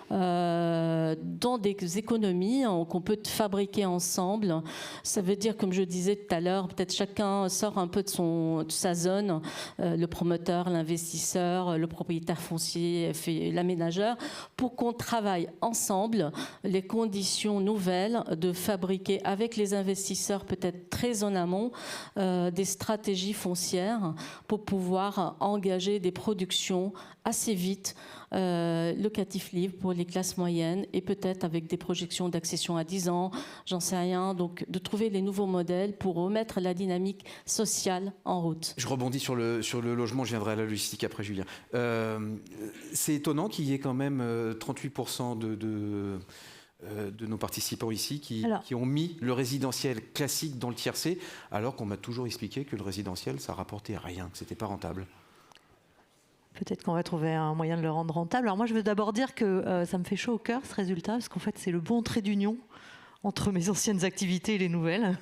dans des économies qu'on peut fabriquer ensemble. Ça veut dire, comme je disais tout à l'heure, peut-être chacun sort un peu de sa zone, le promoteur, l'investisseur, le propriétaire foncier, l'aménageur, pour qu'on travaille ensemble les conditions façon nouvelle de fabriquer avec les investisseurs, peut-être très en amont, des stratégies foncières pour pouvoir engager des productions assez vite, locatif libre pour les classes moyennes et peut-être avec des projections d'accession à 10 ans, j'en sais rien. Donc de trouver les nouveaux modèles pour remettre la dynamique sociale en route. Je rebondis sur le logement, je viendrai à la logistique après, Julien. C'est étonnant qu'il y ait quand même 38% de nos participants ici qui ont mis le résidentiel classique dans le tiercé, alors qu'on m'a toujours expliqué que le résidentiel, ça rapportait rien, que c'était pas rentable. Peut-être qu'on va trouver un moyen de le rendre rentable. Alors moi, je veux d'abord dire que ça me fait chaud au cœur, ce résultat, parce qu'en fait, c'est le bon trait d'union entre mes anciennes activités et les nouvelles.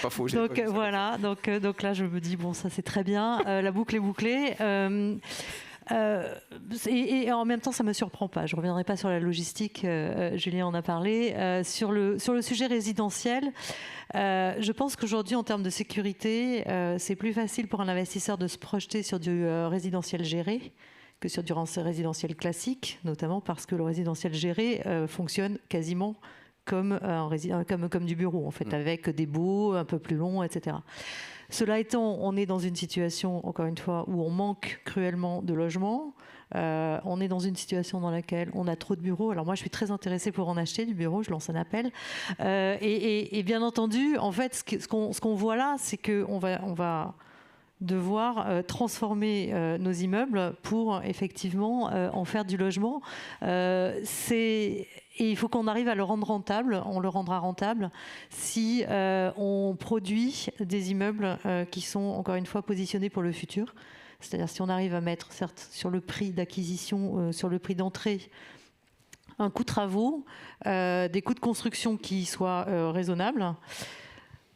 Pas faux. Donc voilà, donc là, je me dis, bon, ça c'est très bien, la boucle est bouclée. Et en même temps, ça ne me surprend pas. Je ne reviendrai pas sur la logistique, Julien en a parlé. Sur le sujet résidentiel, je pense qu'aujourd'hui, en termes de sécurité, c'est plus facile pour un investisseur de se projeter sur du résidentiel géré que sur du résidentiel classique, notamment parce que le résidentiel géré fonctionne quasiment comme du bureau, en fait, avec des baux un peu plus longs, etc. Cela étant, on est dans une situation, encore une fois, où on manque cruellement de logements. On est dans une situation dans laquelle on a trop de bureaux. Alors moi, je suis très intéressée pour en acheter du bureau. Je lance un appel. Et bien entendu, en fait, ce qu'on voit là, c'est qu'on va devoir transformer nos immeubles pour effectivement en faire du logement. Et il faut qu'on arrive à le rendre rentable. On le rendra rentable si on produit des immeubles qui sont, encore une fois, positionnés pour le futur. C'est-à-dire si on arrive à mettre, certes, sur le prix d'acquisition, sur le prix d'entrée, un coût de travaux, des coûts de construction qui soient raisonnables.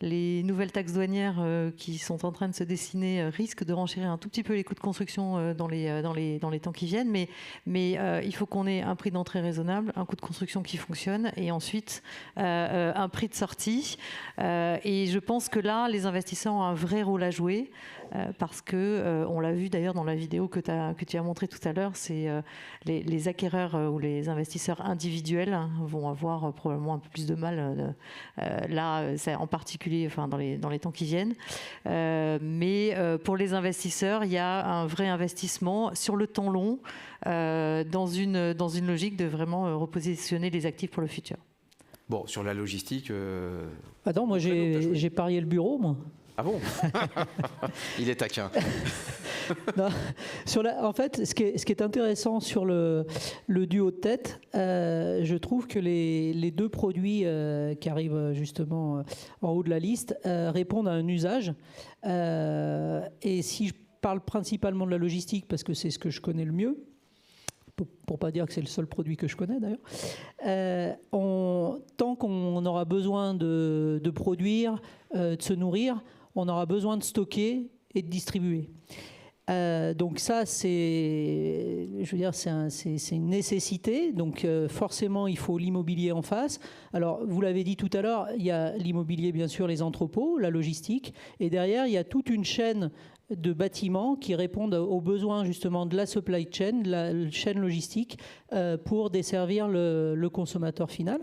Les nouvelles taxes douanières qui sont en train de se dessiner risquent de renchérir un tout petit peu les coûts de construction dans les temps qui viennent. Mais il faut qu'on ait un prix d'entrée raisonnable, un coût de construction qui fonctionne et ensuite un prix de sortie. Et je pense que là, les investisseurs ont un vrai rôle à jouer parce que, on l'a vu d'ailleurs dans la vidéo que tu as montrée tout à l'heure, c'est les acquéreurs ou les investisseurs individuels vont avoir probablement un peu plus de mal là, en particulier dans les temps qui viennent. Mais pour les investisseurs, il y a un vrai investissement sur le temps long dans une logique de vraiment repositionner les actifs pour le futur. Bon, sur la logistique... Attends, moi j'ai parié le bureau, moi. Ah bon? Il est taquin. Non, en fait, ce qui est intéressant sur le duo de tête, je trouve que les deux produits qui arrivent justement en haut de la liste répondent à un usage. Et si je parle principalement de la logistique, parce que c'est ce que je connais le mieux, pour pas dire que c'est le seul produit que je connais d'ailleurs, tant qu'on aura besoin de produire, de se nourrir, on aura besoin de stocker et de distribuer. Donc ça, c'est une nécessité. Donc forcément, il faut l'immobilier en face. Alors, vous l'avez dit tout à l'heure, il y a l'immobilier, bien sûr, les entrepôts, la logistique. Et derrière, il y a toute une chaîne de bâtiments qui répondent aux besoins justement de la supply chain, de la chaîne logistique, pour desservir le consommateur final.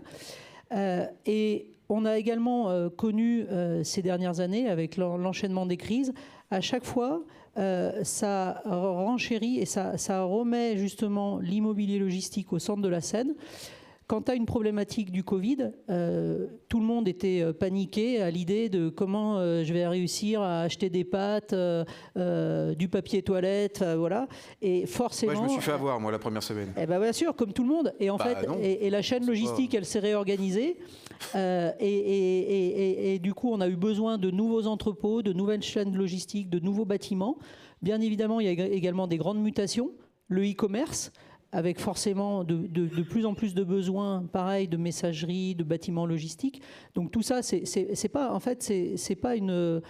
Et on a également connu ces dernières années, avec l'enchaînement des crises, à chaque fois, ça renchérit et ça remet justement l'immobilier logistique au centre de la scène. Quant à une problématique du Covid, tout le monde était paniqué à l'idée de comment je vais réussir à acheter des pâtes, du papier toilette, voilà. Et forcément, ouais, je me suis fait avoir moi la première semaine. Eh ben bien sûr, comme tout le monde. Et en fait, et la chaîne logistique, elle s'est réorganisée. Et du coup, on a eu besoin de nouveaux entrepôts, de nouvelles chaînes logistiques, de nouveaux bâtiments. Bien évidemment, il y a également des grandes mutations. Le e-commerce, avec forcément de plus en plus de besoins, pareil, de messagerie, de bâtiments logistiques. Donc tout ça, c'est pas, en fait, c'est pas une...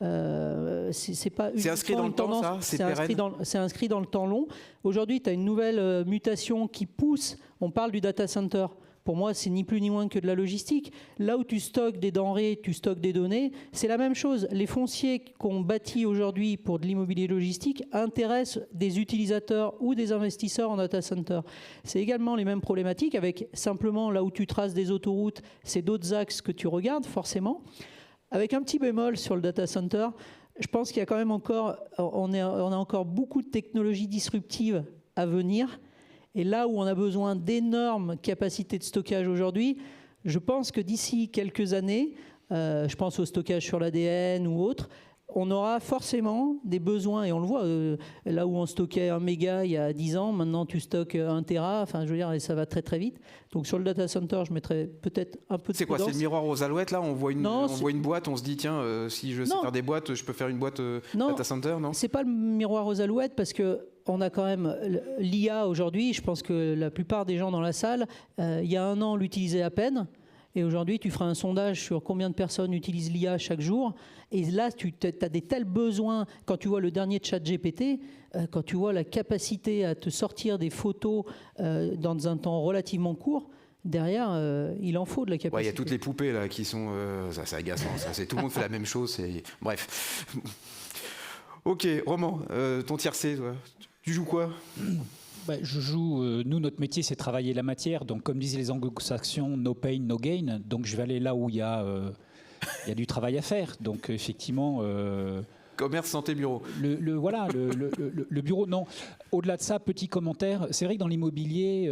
c'est pas c'est inscrit dans le temps, ça? C'est inscrit dans le temps long. Aujourd'hui, tu as une nouvelle mutation qui pousse, on parle du data center, pour moi, c'est ni plus ni moins que de la logistique. Là où tu stockes des denrées, tu stockes des données, c'est la même chose. Les fonciers qu'on bâtit aujourd'hui pour de l'immobilier logistique intéressent des utilisateurs ou des investisseurs en data center. C'est également les mêmes problématiques, avec simplement là où tu traces des autoroutes, c'est d'autres axes que tu regardes forcément. Avec un petit bémol sur le data center, je pense qu'il y a quand même encore, on a encore beaucoup de technologies disruptives à venir. Et là où on a besoin d'énormes capacités de stockage aujourd'hui, je pense que d'ici quelques années, je pense au stockage sur l'ADN ou autre, on aura forcément des besoins, et on le voit, là où on stockait 1 méga il y a 10 ans, maintenant tu stockes 1 téra, enfin je veux dire, et ça va très très vite. Donc sur le data center, je mettrais peut-être un peu de C'est quoi, c'est le miroir aux alouettes là? On voit une boîte, on se dit tiens, si je sais faire des boîtes, je peux faire une boîte data center, non? C'est pas le miroir aux alouettes parce que on a quand même l'IA aujourd'hui. Je pense que la plupart des gens dans la salle, il y a 1 an, l'utilisaient à peine. Et aujourd'hui, tu feras un sondage sur combien de personnes utilisent l'IA chaque jour. Et là, tu as des tels besoins. Quand tu vois le dernier ChatGPT, quand tu vois la capacité à te sortir des photos dans un temps relativement court, derrière, il en faut de la capacité. Ouais, il y a toutes les poupées là qui sont... ça, c'est agaçant. Tout le monde fait la même chose. Bref. Ok, Roman, ton tiercé, toi, tu joues quoi? Je joue, nous, notre métier, c'est travailler la matière. Donc, comme disaient les anglo-saxons, no pain, no gain. Donc, je vais aller là où il y a du travail à faire. Donc, effectivement... Commerce, santé, bureau. Le bureau, non. Au-delà de ça, petit commentaire. C'est vrai que dans l'immobilier,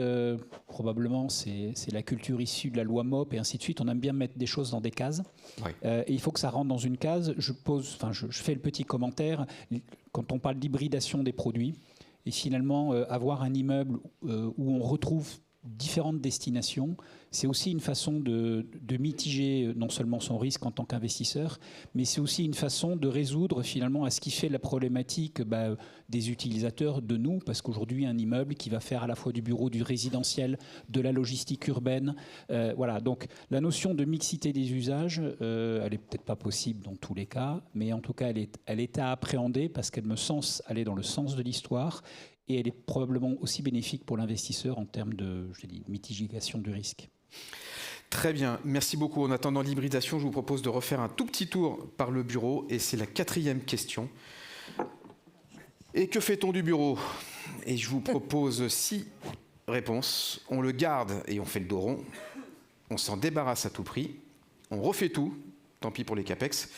probablement, c'est la culture issue de la loi MOP et ainsi de suite. On aime bien mettre des choses dans des cases. Ouais. Et il faut que ça rentre dans une case. Je fais le petit commentaire. Quand on parle d'hybridation des produits, et finalement, avoir un immeuble où on retrouve différentes destinations, c'est aussi une façon de mitiger non seulement son risque en tant qu'investisseur, mais c'est aussi une façon de résoudre finalement à ce qui fait la problématique des utilisateurs, de nous, parce qu'aujourd'hui, un immeuble qui va faire à la fois du bureau, du résidentiel, de la logistique urbaine, voilà. Donc la notion de mixité des usages, elle n'est peut-être pas possible dans tous les cas, mais en tout cas, elle est à appréhender parce qu'elle me semble aller dans le sens de l'histoire. Et elle est probablement aussi bénéfique pour l'investisseur en termes de mitigation du risque. Très bien, merci beaucoup. En attendant l'hybridation, je vous propose de refaire un tout petit tour par le bureau. Et c'est la 4e question. Et que fait-on du bureau? Et je vous propose 6 réponses. On le garde et on fait le dos rond. On s'en débarrasse à tout prix. On refait tout, tant pis pour les CAPEX.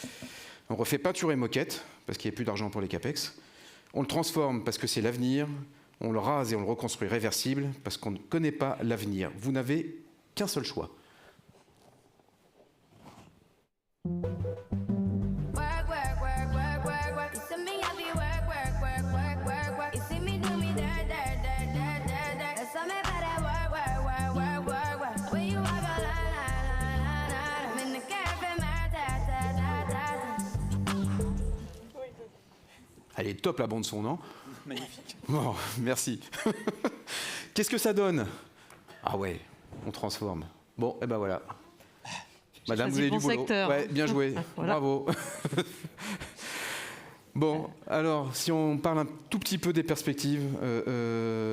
On refait peinture et moquette, parce qu'il n'y a plus d'argent pour les CAPEX. On le transforme parce que c'est l'avenir, on le rase et on le reconstruit réversible parce qu'on ne connaît pas l'avenir. Vous n'avez qu'un seul choix. Elle est top la bande son, non? Magnifique. Bon, merci. Qu'est-ce que ça donne? Ah ouais, on transforme. Bon, et ben voilà. Madame, vous avez du boulot. Ouais, bien joué. Voilà. Bravo. Bon, alors, si on parle un tout petit peu des perspectives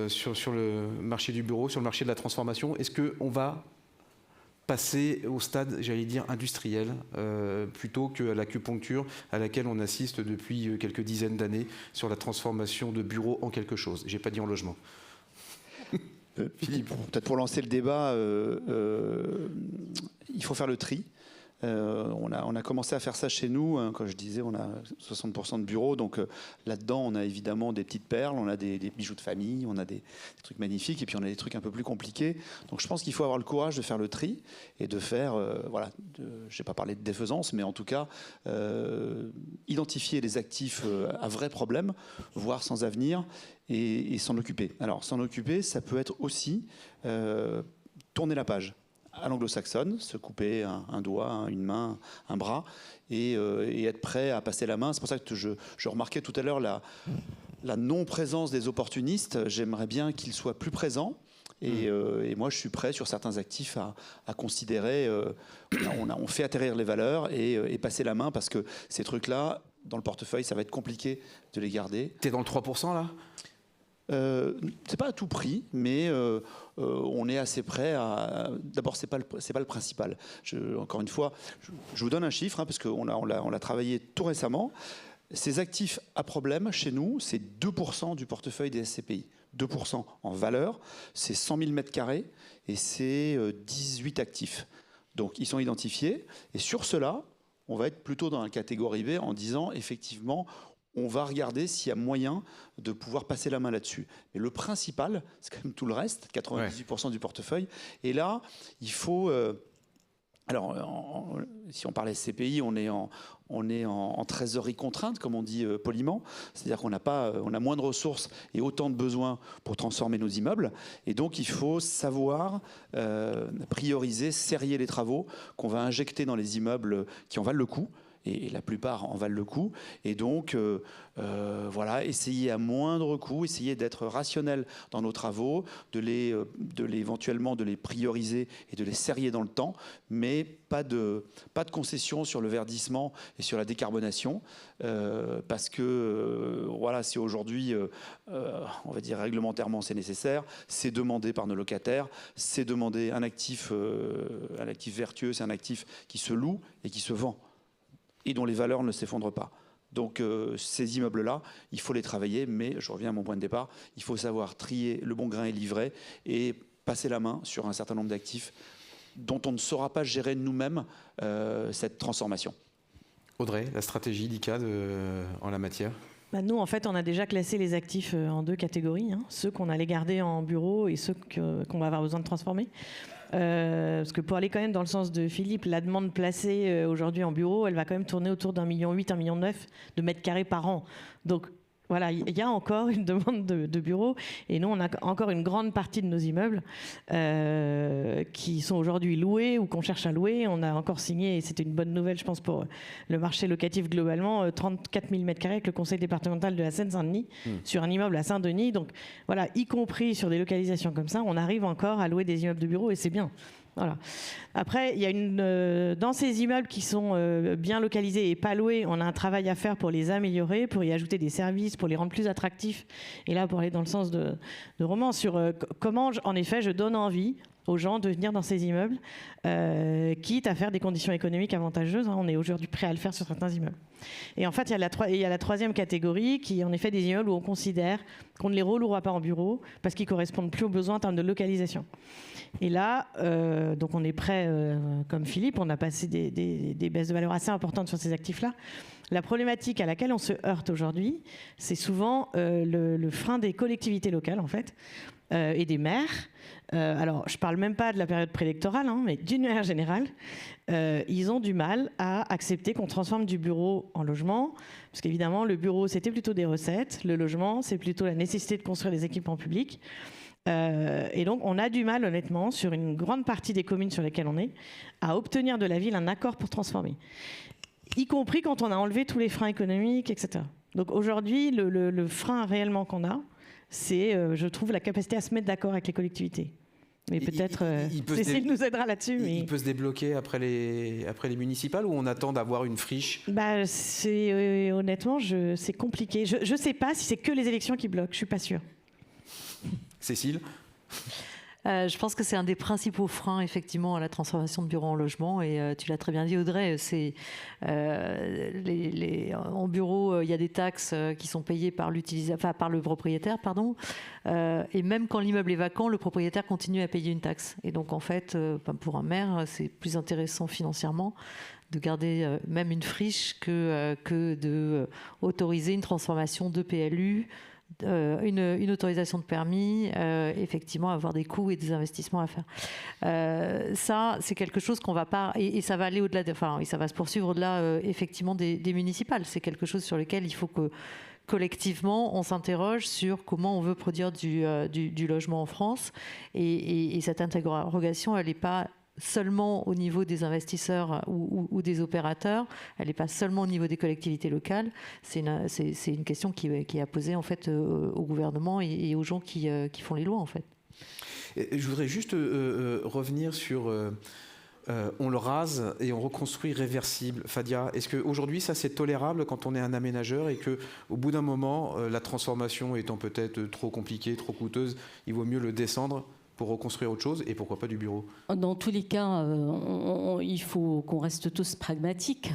sur le marché du bureau, sur le marché de la transformation, est-ce qu'on va passer au stade, j'allais dire, industriel, plutôt que l'acupuncture à laquelle on assiste depuis quelques dizaines d'années sur la transformation de bureaux en quelque chose? J'ai pas dit en logement. Philippe. Peut-être pour lancer le débat, il faut faire le tri. On a commencé à faire ça chez nous, hein, quand je disais on a 60% de bureaux, donc là-dedans on a évidemment des petites perles, on a des bijoux de famille, on a des trucs magnifiques, et puis on a des trucs un peu plus compliqués. Donc je pense qu'il faut avoir le courage de faire le tri et de faire, je n'ai pas parlé de défaisance, mais en tout cas identifier les actifs à vrais problèmes, voire sans avenir, et s'en occuper. Alors s'en occuper, ça peut être aussi tourner la page à l'anglo-saxonne, se couper un doigt, une main, un bras, et être prêt à passer la main. C'est pour ça que je remarquais tout à l'heure la non-présence des opportunistes. J'aimerais bien qu'ils soient plus présents. Et moi, je suis prêt sur certains actifs à considérer. On fait atterrir les valeurs et passer la main, parce que ces trucs-là, dans le portefeuille, ça va être compliqué de les garder. T'es dans le 3% là ? C'est pas à tout prix, mais on est assez prêt à. D'abord, c'est pas le principal. Encore une fois, je vous donne un chiffre parce qu'on l'a travaillé tout récemment. Ces actifs à problème chez nous, c'est 2% du portefeuille des SCPI. 2% en valeur, c'est 100 000 mètres carrés et c'est 18 actifs. Donc ils sont identifiés et sur cela, on va être plutôt dans la catégorie B en disant effectivement, on va regarder s'il y a moyen de pouvoir passer la main là-dessus. Mais le principal, c'est quand même tout le reste, 98% du portefeuille. Et là, il faut... si on parle SCPI, on est en trésorerie contrainte, comme on dit poliment. C'est-à-dire qu'on a moins de ressources et autant de besoins pour transformer nos immeubles. Et donc, il faut savoir prioriser, serrer les travaux qu'on va injecter dans les immeubles qui en valent le coup. Et la plupart en valent le coup. Et donc, essayer à moindre coût, essayer d'être rationnel dans nos travaux, éventuellement de les prioriser et de les serrer dans le temps, mais pas de concession sur le verdissement et sur la décarbonation, parce que si aujourd'hui, on va dire réglementairement c'est nécessaire, c'est demandé par nos locataires, c'est demandé un actif vertueux, c'est un actif qui se loue et qui se vend, et dont les valeurs ne s'effondrent pas. Donc ces immeubles-là, il faut les travailler, mais je reviens à mon point de départ, il faut savoir trier le bon grain et livrer et passer la main sur un certain nombre d'actifs dont on ne saura pas gérer nous-mêmes cette transformation. Audrey, la stratégie d'ICAD en la matière? Nous, en fait, on a déjà classé les actifs en 2 catégories, ceux qu'on allait garder en bureau et ceux qu'on va avoir besoin de transformer. Parce que pour aller quand même dans le sens de Philippe, la demande placée aujourd'hui en bureau, elle va quand même tourner autour d'1,8 million, 1,9 million de mètres carrés par an. Donc voilà, il y a encore une demande de bureaux et nous, on a encore une grande partie de nos immeubles qui sont aujourd'hui loués ou qu'on cherche à louer. On a encore signé, et c'était une bonne nouvelle, je pense, pour le marché locatif globalement, 34 000 mètres carrés avec le conseil départemental de la Seine-Saint-Denis sur un immeuble à Saint-Denis. Donc voilà, y compris sur des localisations comme ça, on arrive encore à louer des immeubles de bureaux et c'est bien. Voilà. Après, il y a dans ces immeubles qui sont bien localisés et pas loués, on a un travail à faire pour les améliorer, pour y ajouter des services, pour les rendre plus attractifs. Et là, pour aller dans le sens de Roman, sur comment, en effet, je donne envie aux gens de venir dans ces immeubles, quitte à faire des conditions économiques avantageuses. On est aujourd'hui prêt à le faire sur certains immeubles. Et en fait, il y a la troisième catégorie qui est en effet des immeubles où on considère qu'on ne les relouera pas en bureau parce qu'ils ne correspondent plus aux besoins en termes de localisation. Et là, donc on est prêt, comme Philippe, on a passé des baisses de valeur assez importantes sur ces actifs-là. La problématique à laquelle on se heurte aujourd'hui, c'est souvent le frein des collectivités locales, en fait, et des maires. Alors, je ne parle même pas de la période préélectorale, mais d'une manière générale, ils ont du mal à accepter qu'on transforme du bureau en logement, parce qu'évidemment, le bureau, c'était plutôt des recettes, le logement, c'est plutôt la nécessité de construire des équipements publics. Et donc, on a du mal, honnêtement, sur une grande partie des communes sur lesquelles on est, à obtenir de la ville un accord pour transformer, y compris quand on a enlevé tous les freins économiques, etc. Donc aujourd'hui, le frein réellement qu'on a, c'est, je trouve, la capacité à se mettre d'accord avec les collectivités. Mais peut-être Cécile nous aidera là-dessus. Mais... Il peut se débloquer après les municipales ou on attend d'avoir une friche? Honnêtement, c'est compliqué. Je ne sais pas si c'est que les élections qui bloquent. Je ne suis pas sûre. Cécile? Je pense que c'est un des principaux freins, effectivement, à la transformation de bureaux en logement. Et tu l'as très bien dit, Audrey, c'est en bureau, il y a des taxes qui sont payées par le propriétaire, pardon. Et même quand l'immeuble est vacant, le propriétaire continue à payer une taxe. Et donc, en fait, pour un maire, c'est plus intéressant financièrement de garder même une friche que de autoriser une transformation de PLU. Une autorisation de permis, effectivement avoir des coûts et des investissements à faire. Ça, c'est quelque chose qu'on va pas, et ça va aller au-delà, et ça va se poursuivre au-delà effectivement des municipales. C'est quelque chose sur lequel il faut que collectivement on s'interroge sur comment on veut produire du logement en France, et cette interrogation, elle n'est pas seulement au niveau des investisseurs ou des opérateurs, elle n'est pas seulement au niveau des collectivités locales, c'est une question qui est à poser en fait au gouvernement et aux gens qui font les lois en fait. Je voudrais juste revenir sur on le rase et on reconstruit réversible. Fadia, est-ce qu'aujourd'hui, ça c'est tolérable quand on est un aménageur et qu'au bout d'un moment, la transformation étant peut-être trop compliquée, trop coûteuse, il vaut mieux le descendre pour reconstruire autre chose et pourquoi pas du bureau? Dans tous les cas, il faut qu'on reste tous pragmatiques.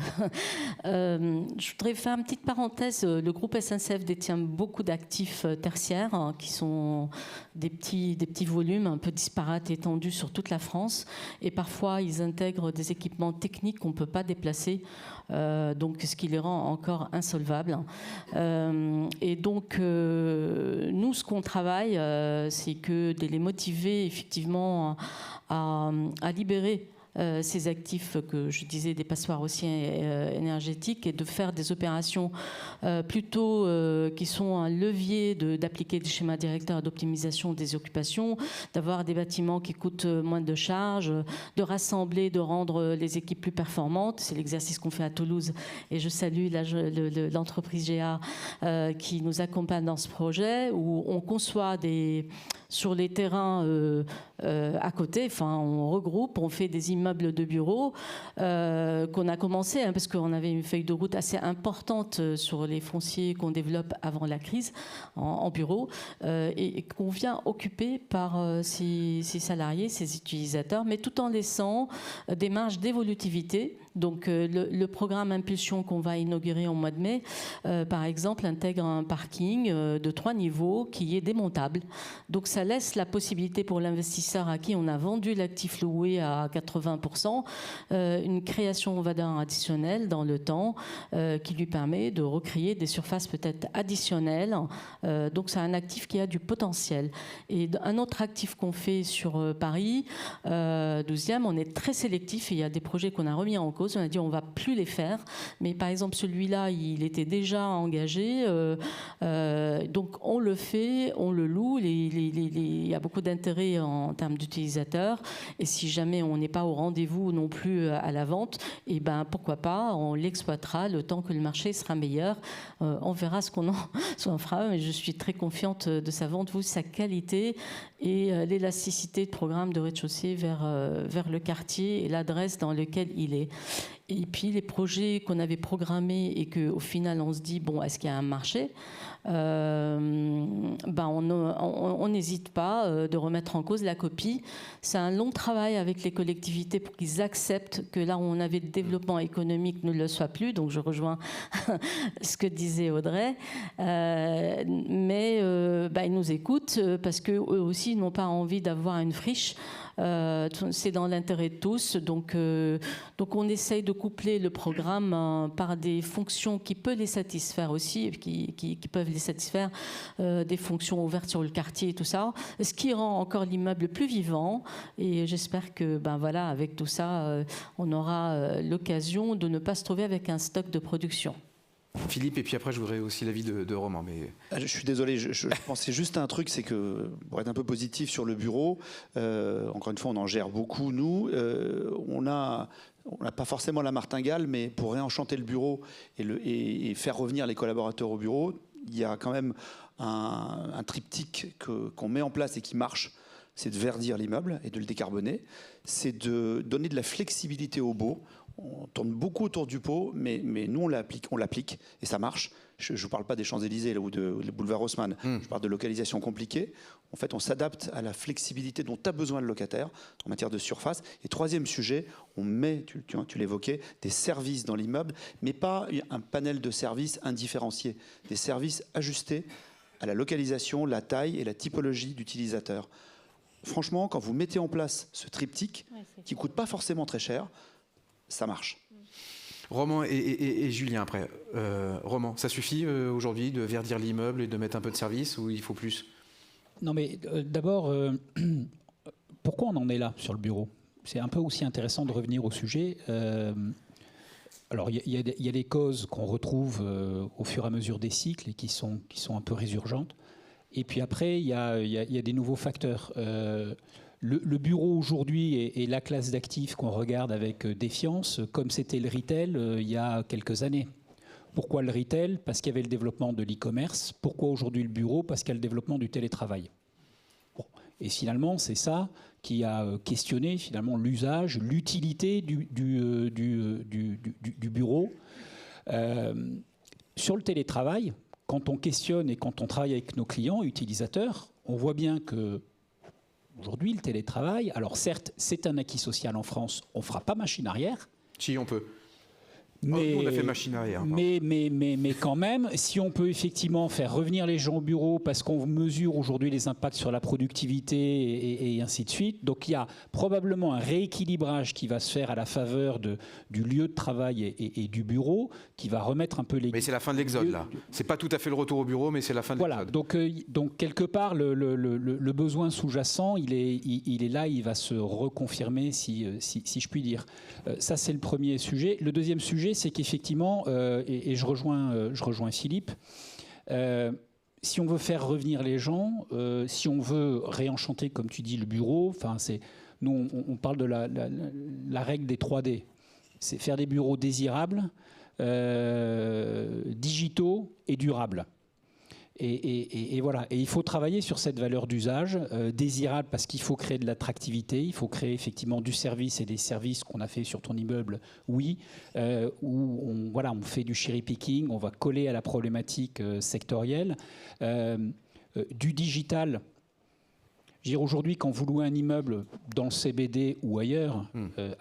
Je voudrais faire une petite parenthèse. Le groupe SNCF détient beaucoup d'actifs tertiaires qui sont des petits volumes un peu disparates, étendus sur toute la France. Et parfois, ils intègrent des équipements techniques qu'on ne peut pas déplacer. Donc, ce qui les rend encore insolvables. Et donc, nous, ce qu'on travaille, c'est que de les motiver effectivement à libérer ces actifs que je disais, des passoires aussi énergétiques, et de faire des opérations plutôt qui sont un levier d'appliquer des schémas directeurs d'optimisation des occupations, d'avoir des bâtiments qui coûtent moins de charges, de rassembler, de rendre les équipes plus performantes. C'est l'exercice qu'on fait à Toulouse et je salue l'entreprise GA qui nous accompagne dans ce projet, où on conçoit sur les terrains à côté, enfin on regroupe, on fait des immeubles de bureaux qu'on a commencé, parce qu'on avait une feuille de route assez importante sur les fonciers qu'on développe avant la crise en bureau, et qu'on vient occuper par ces salariés, ces utilisateurs, mais tout en laissant des marges d'évolutivité. Donc le programme Impulsion qu'on va inaugurer au mois de mai, par exemple, intègre un parking de 3 niveaux qui est démontable. Donc ça laisse la possibilité pour l'investisseur à qui on a vendu l'actif loué à 80%, une création de valeur additionnelle dans le temps qui lui permet de recréer des surfaces peut-être additionnelles. Donc c'est un actif qui a du potentiel. Et un autre actif qu'on fait sur Paris, 12e, on est très sélectif et il y a des projets qu'on a remis en cause. On a dit on ne va plus les faire, mais par exemple celui-là il était déjà engagé, donc on le fait, on le loue, il y a beaucoup d'intérêt en termes d'utilisateurs, et si jamais on n'est pas au rendez-vous non plus à la vente, et ben pourquoi pas, on l'exploitera le temps que le marché sera meilleur. On verra ce qu'on en fera, mais je suis très confiante de sa vente, sa qualité et l'élasticité de programme de rez-de-chaussée vers le quartier et l'adresse dans laquelle il est. Et puis les projets qu'on avait programmés et qu'au final on se dit, bon, est-ce qu'il y a un marché, on n'hésite pas de remettre en cause la copie. C'est un long travail avec les collectivités pour qu'ils acceptent que là où on avait le développement économique ne le soit plus. Donc je rejoins ce que disait Audrey. Mais ils nous écoutent parce qu'eux aussi n'ont pas envie d'avoir une friche. C'est dans l'intérêt de tous. Donc on essaye de coupler le programme par des fonctions qui peuvent les satisfaire aussi, qui peuvent les satisfaire, des fonctions ouvertes sur le quartier et tout ça, ce qui rend encore l'immeuble plus vivant. Et j'espère que avec tout ça, on aura l'occasion de ne pas se trouver avec un stock de production. Philippe, et puis après je voudrais aussi l'avis de Romain. Mais... Je suis désolé, je pensais juste à un truc, c'est que pour être un peu positif sur le bureau, encore une fois on en gère beaucoup nous, on n'a pas forcément la martingale, mais pour réenchanter le bureau et faire revenir les collaborateurs au bureau, il y a quand même un triptyque qu'on met en place et qui marche. C'est de verdir l'immeuble et de le décarboner, c'est de donner de la flexibilité au baux. On tourne beaucoup autour du pot, mais nous on l'applique et ça marche. Je ne vous parle pas des Champs-Élysées ou de boulevard Haussmann, je parle de localisation compliquée. En fait, on s'adapte à la flexibilité dont a besoin le locataire en matière de surface. Et troisième sujet, on met, tu l'évoquais, des services dans l'immeuble, mais pas un panel de services indifférenciés, des services ajustés à la localisation, la taille et la typologie d'utilisateurs. Franchement, quand vous mettez en place ce triptyque, qui ne coûte pas forcément très cher, ça marche. Romain et Julien après. Romain, ça suffit aujourd'hui de verdir l'immeuble et de mettre un peu de service ou il faut plus? Non mais d'abord, pourquoi on en est là sur le bureau? C'est un peu aussi intéressant de revenir au sujet. Alors il y a des causes qu'on retrouve au fur et à mesure des cycles et qui sont un peu résurgentes. Et puis après, il y a des nouveaux facteurs. Le bureau aujourd'hui et la classe d'actifs qu'on regarde avec défiance, comme c'était le retail il y a quelques années. Pourquoi le retail? Parce qu'il y avait le développement de l'e-commerce. Pourquoi aujourd'hui le bureau? Parce qu'il y a le développement du télétravail. Bon, Et finalement, c'est ça qui a questionné finalement l'usage, l'utilité du bureau. Sur le télétravail, quand on questionne et quand on travaille avec nos clients, utilisateurs, on voit bien que aujourd'hui, le télétravail, alors certes, c'est un acquis social en France, on ne fera pas machine arrière. Si, on peut. Mais, on a fait machine arrière. Mais quand même, si on peut effectivement faire revenir les gens au bureau parce qu'on mesure aujourd'hui les impacts sur la productivité et ainsi de suite, donc il y a probablement un rééquilibrage qui va se faire à la faveur du lieu de travail et du bureau qui va remettre un peu les... Mais c'est la fin de l'exode, là. C'est pas tout à fait le retour au bureau, mais c'est la fin de l'exode. Donc quelque part, le besoin sous-jacent, il est là, il va se reconfirmer, si je puis dire. Ça, c'est le premier sujet. Le deuxième sujet, c'est qu'effectivement, et je rejoins Philippe, si on veut faire revenir les gens, si on veut réenchanter, comme tu dis, le bureau, nous, on parle de la règle des 3D. C'est faire des bureaux désirables, digitaux et durables. Et voilà. Et il faut travailler sur cette valeur d'usage désirable parce qu'il faut créer de l'attractivité, il faut créer effectivement du service et des services qu'on a fait sur ton immeuble, oui, où on fait du cherry picking, on va coller à la problématique sectorielle, du digital. Je veux dire, aujourd'hui, quand vous louez un immeuble dans le CBD ou ailleurs,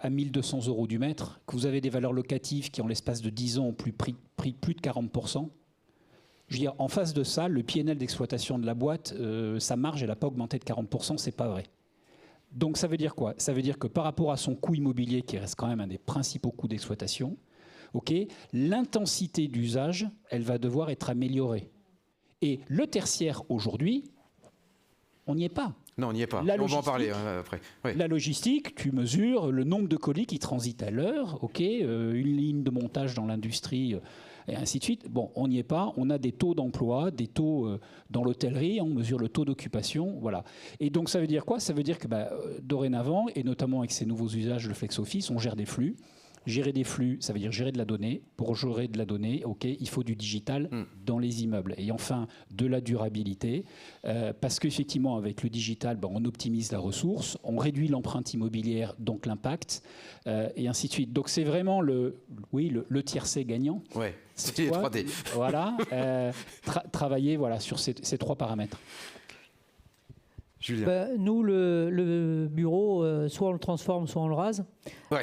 à 1 200 € du mètre, que vous avez des valeurs locatives qui, en l'espace de 10 ans, ont pris plus de 40%, je veux dire, en face de ça, le PNL d'exploitation de la boîte, sa marge, elle n'a pas augmenté de 40%, c'est pas vrai. Donc ça veut dire quoi? Ça veut dire que par rapport à son coût immobilier, qui reste quand même un des principaux coûts d'exploitation, l'intensité d'usage, elle va devoir être améliorée. Et le tertiaire, aujourd'hui, on n'y est pas. Non, on n'y est pas. On va en parler après. Oui. La logistique, tu mesures le nombre de colis qui transitent à l'heure, une ligne de montage dans l'industrie, et ainsi de suite. Bon, on n'y est pas. On a des taux d'emploi, des taux dans l'hôtellerie, on mesure le taux d'occupation, voilà. Et donc, ça veut dire quoi? Ça veut dire que dorénavant, et notamment avec ces nouveaux usages, le flex office, on gère des flux. Gérer des flux, ça veut dire gérer de la donnée. Pour gérer de la donnée, il faut du digital dans les immeubles. Et enfin, de la durabilité, parce qu'effectivement, avec le digital, on optimise la ressource, on réduit l'empreinte immobilière, donc l'impact, et ainsi de suite. Donc c'est vraiment le tiercé gagnant. Ouais, c'est les 3D. Voilà, travailler sur ces 3 paramètres. Julien. Nous, le bureau, soit on le transforme, soit on le rase. Ouais.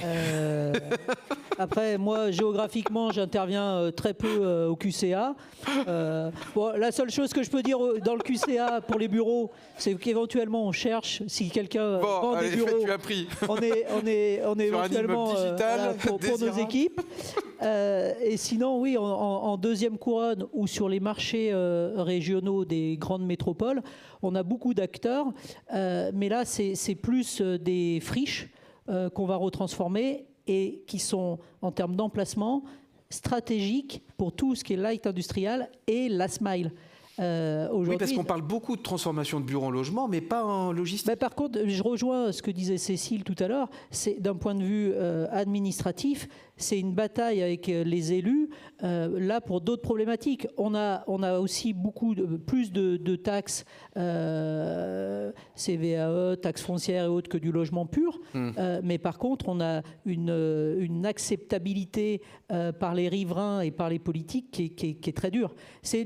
Après, moi, géographiquement, j'interviens très peu au QCA. La seule chose que je peux dire dans le QCA pour les bureaux, c'est qu'éventuellement, on cherche, si quelqu'un vend des bureaux, tu as pris. on est éventuellement pour nos équipes. Et sinon, oui, en deuxième couronne ou sur les marchés régionaux des grandes métropoles, on a beaucoup d'acteurs, mais là, c'est plus des friches qu'on va retransformer et qui sont, en termes d'emplacement, stratégiques pour tout ce qui est light industrial et last mile. Oui, parce qu'on parle beaucoup de transformation de bureaux en logement, mais pas en logistique. Par contre, je rejoins ce que disait Cécile tout à l'heure. C'est d'un point de vue administratif, c'est une bataille avec les élus. Là, pour d'autres problématiques, on a aussi plus de taxes, CVAE, taxes foncières et autres que du logement pur. Mais par contre, on a une acceptabilité par les riverains et par les politiques qui est très dure. C'est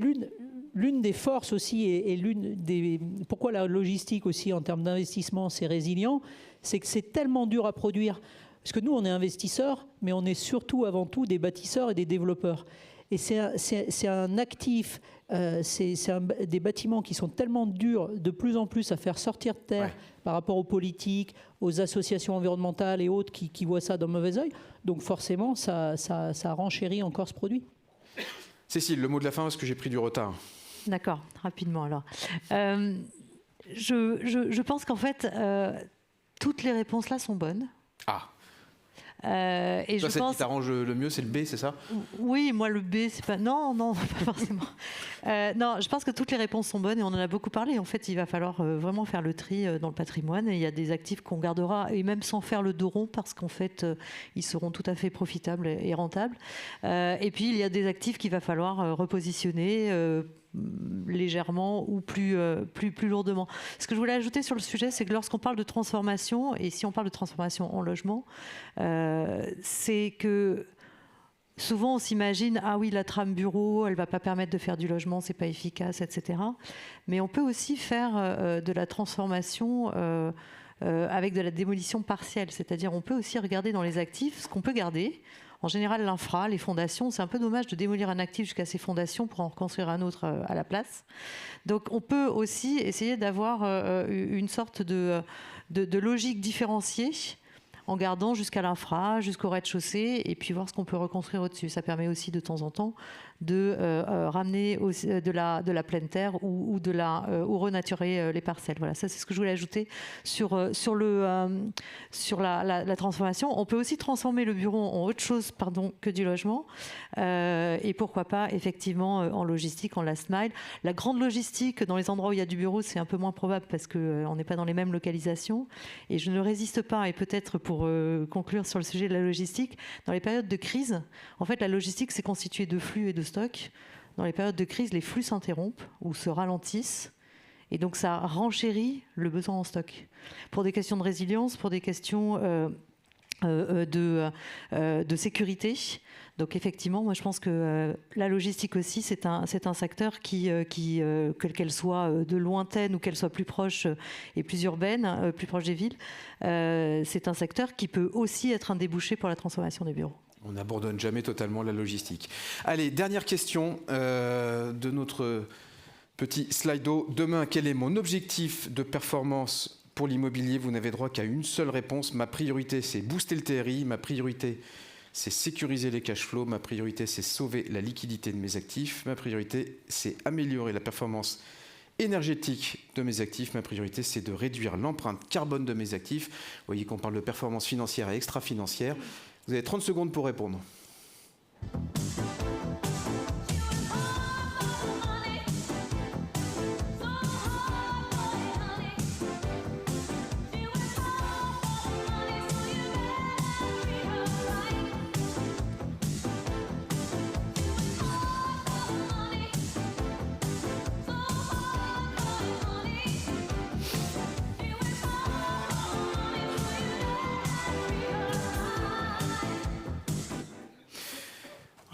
l'une des forces aussi et l'une des... Pourquoi la logistique aussi en termes d'investissement c'est résilient, c'est que c'est tellement dur à produire. Parce que nous on est investisseurs, mais on est surtout avant tout des bâtisseurs et des développeurs. Et c'est un actif, des bâtiments qui sont tellement durs de plus en plus à faire sortir de terre par rapport aux politiques, aux associations environnementales et autres qui voient ça d'un mauvais œil. Donc forcément ça renchérit encore ce produit. Cécile, le mot de la fin parce que j'ai pris du retard. D'accord, rapidement alors. Je pense qu'en fait, toutes les réponses là sont bonnes. Ah. Et toi, je celle pense... qui t'arrange le mieux, c'est le B, c'est ça? Oui, moi le B, c'est pas... Non, pas forcément. Non, je pense que toutes les réponses sont bonnes et on en a beaucoup parlé. En fait, il va falloir vraiment faire le tri dans le patrimoine. Et il y a des actifs qu'on gardera, et même sans faire le dos rond, parce qu'en fait, ils seront tout à fait profitables et rentables. Et puis, il y a des actifs qu'il va falloir repositionner légèrement ou plus lourdement. Ce que je voulais ajouter sur le sujet, c'est que lorsqu'on parle de transformation, et si on parle de transformation en logement, c'est que souvent on s'imagine, ah oui, la trame bureau, elle ne va pas permettre de faire du logement, c'est pas efficace, etc. Mais on peut aussi faire de la transformation avec de la démolition partielle, c'est-à-dire on peut aussi regarder dans les actifs ce qu'on peut garder. En général, l'infra, les fondations, c'est un peu dommage de démolir un actif jusqu'à ses fondations pour en reconstruire un autre à la place. Donc on peut aussi essayer d'avoir une sorte de logique différenciée en gardant jusqu'à l'infra, jusqu'au rez-de-chaussée, et puis voir ce qu'on peut reconstruire au-dessus. Ça permet aussi de temps en temps de ramener aussi de la pleine terre ou renaturer les parcelles. Voilà, ça c'est ce que je voulais ajouter sur la transformation. On peut aussi transformer le bureau en autre chose que du logement, et pourquoi pas effectivement en logistique, en last mile. La grande logistique, dans les endroits où il y a du bureau, c'est un peu moins probable parce qu'on n'est pas dans les mêmes localisations. Et je ne résiste pas, et peut-être pour conclure sur le sujet de la logistique, dans les périodes de crise, en fait la logistique c'est constitué de flux et de stock. Dans les périodes de crise, les flux s'interrompent ou se ralentissent. Et donc, ça renchérit le besoin en stock. Pour des questions de résilience, pour des questions de sécurité. Donc, effectivement, moi, je pense que la logistique aussi, c'est un secteur qu'elle soit de lointaine ou qu'elle soit plus proche et plus urbaine, plus proche des villes, c'est un secteur qui peut aussi être un débouché pour la transformation des bureaux. On n'abandonne jamais totalement la logistique. Allez, dernière question de notre petit slido. Demain, quel est mon objectif de performance pour l'immobilier? Vous n'avez droit qu'à une seule réponse. Ma priorité, c'est booster le TRI. Ma priorité, c'est sécuriser les cash flows. Ma priorité, c'est sauver la liquidité de mes actifs. Ma priorité, c'est améliorer la performance énergétique de mes actifs. Ma priorité, c'est de réduire l'empreinte carbone de mes actifs. Vous voyez qu'on parle de performance financière et extra-financière. Vous avez 30 secondes pour répondre.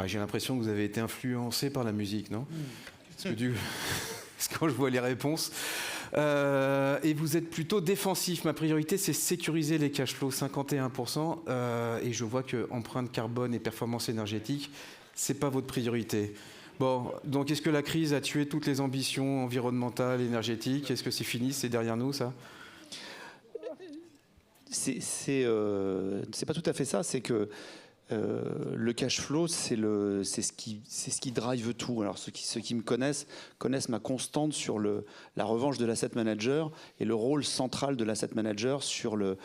J'ai l'impression que vous avez été influencé par la musique, non? Parce que quand je vois les réponses. Et vous êtes plutôt défensif. Ma priorité, c'est sécuriser les cash flows, 51%. Et je vois que empreinte carbone et performance énergétique, c'est pas votre priorité. Bon, donc est-ce que la crise a tué toutes les ambitions environnementales, énergétiques? Est-ce que c'est fini, c'est derrière nous, ça? C'est pas tout à fait ça. C'est que le cash flow, c'est ce qui drive tout. Alors ceux qui me connaissent ma constante sur la revanche de l'asset manager et le rôle central de l'asset manager sur la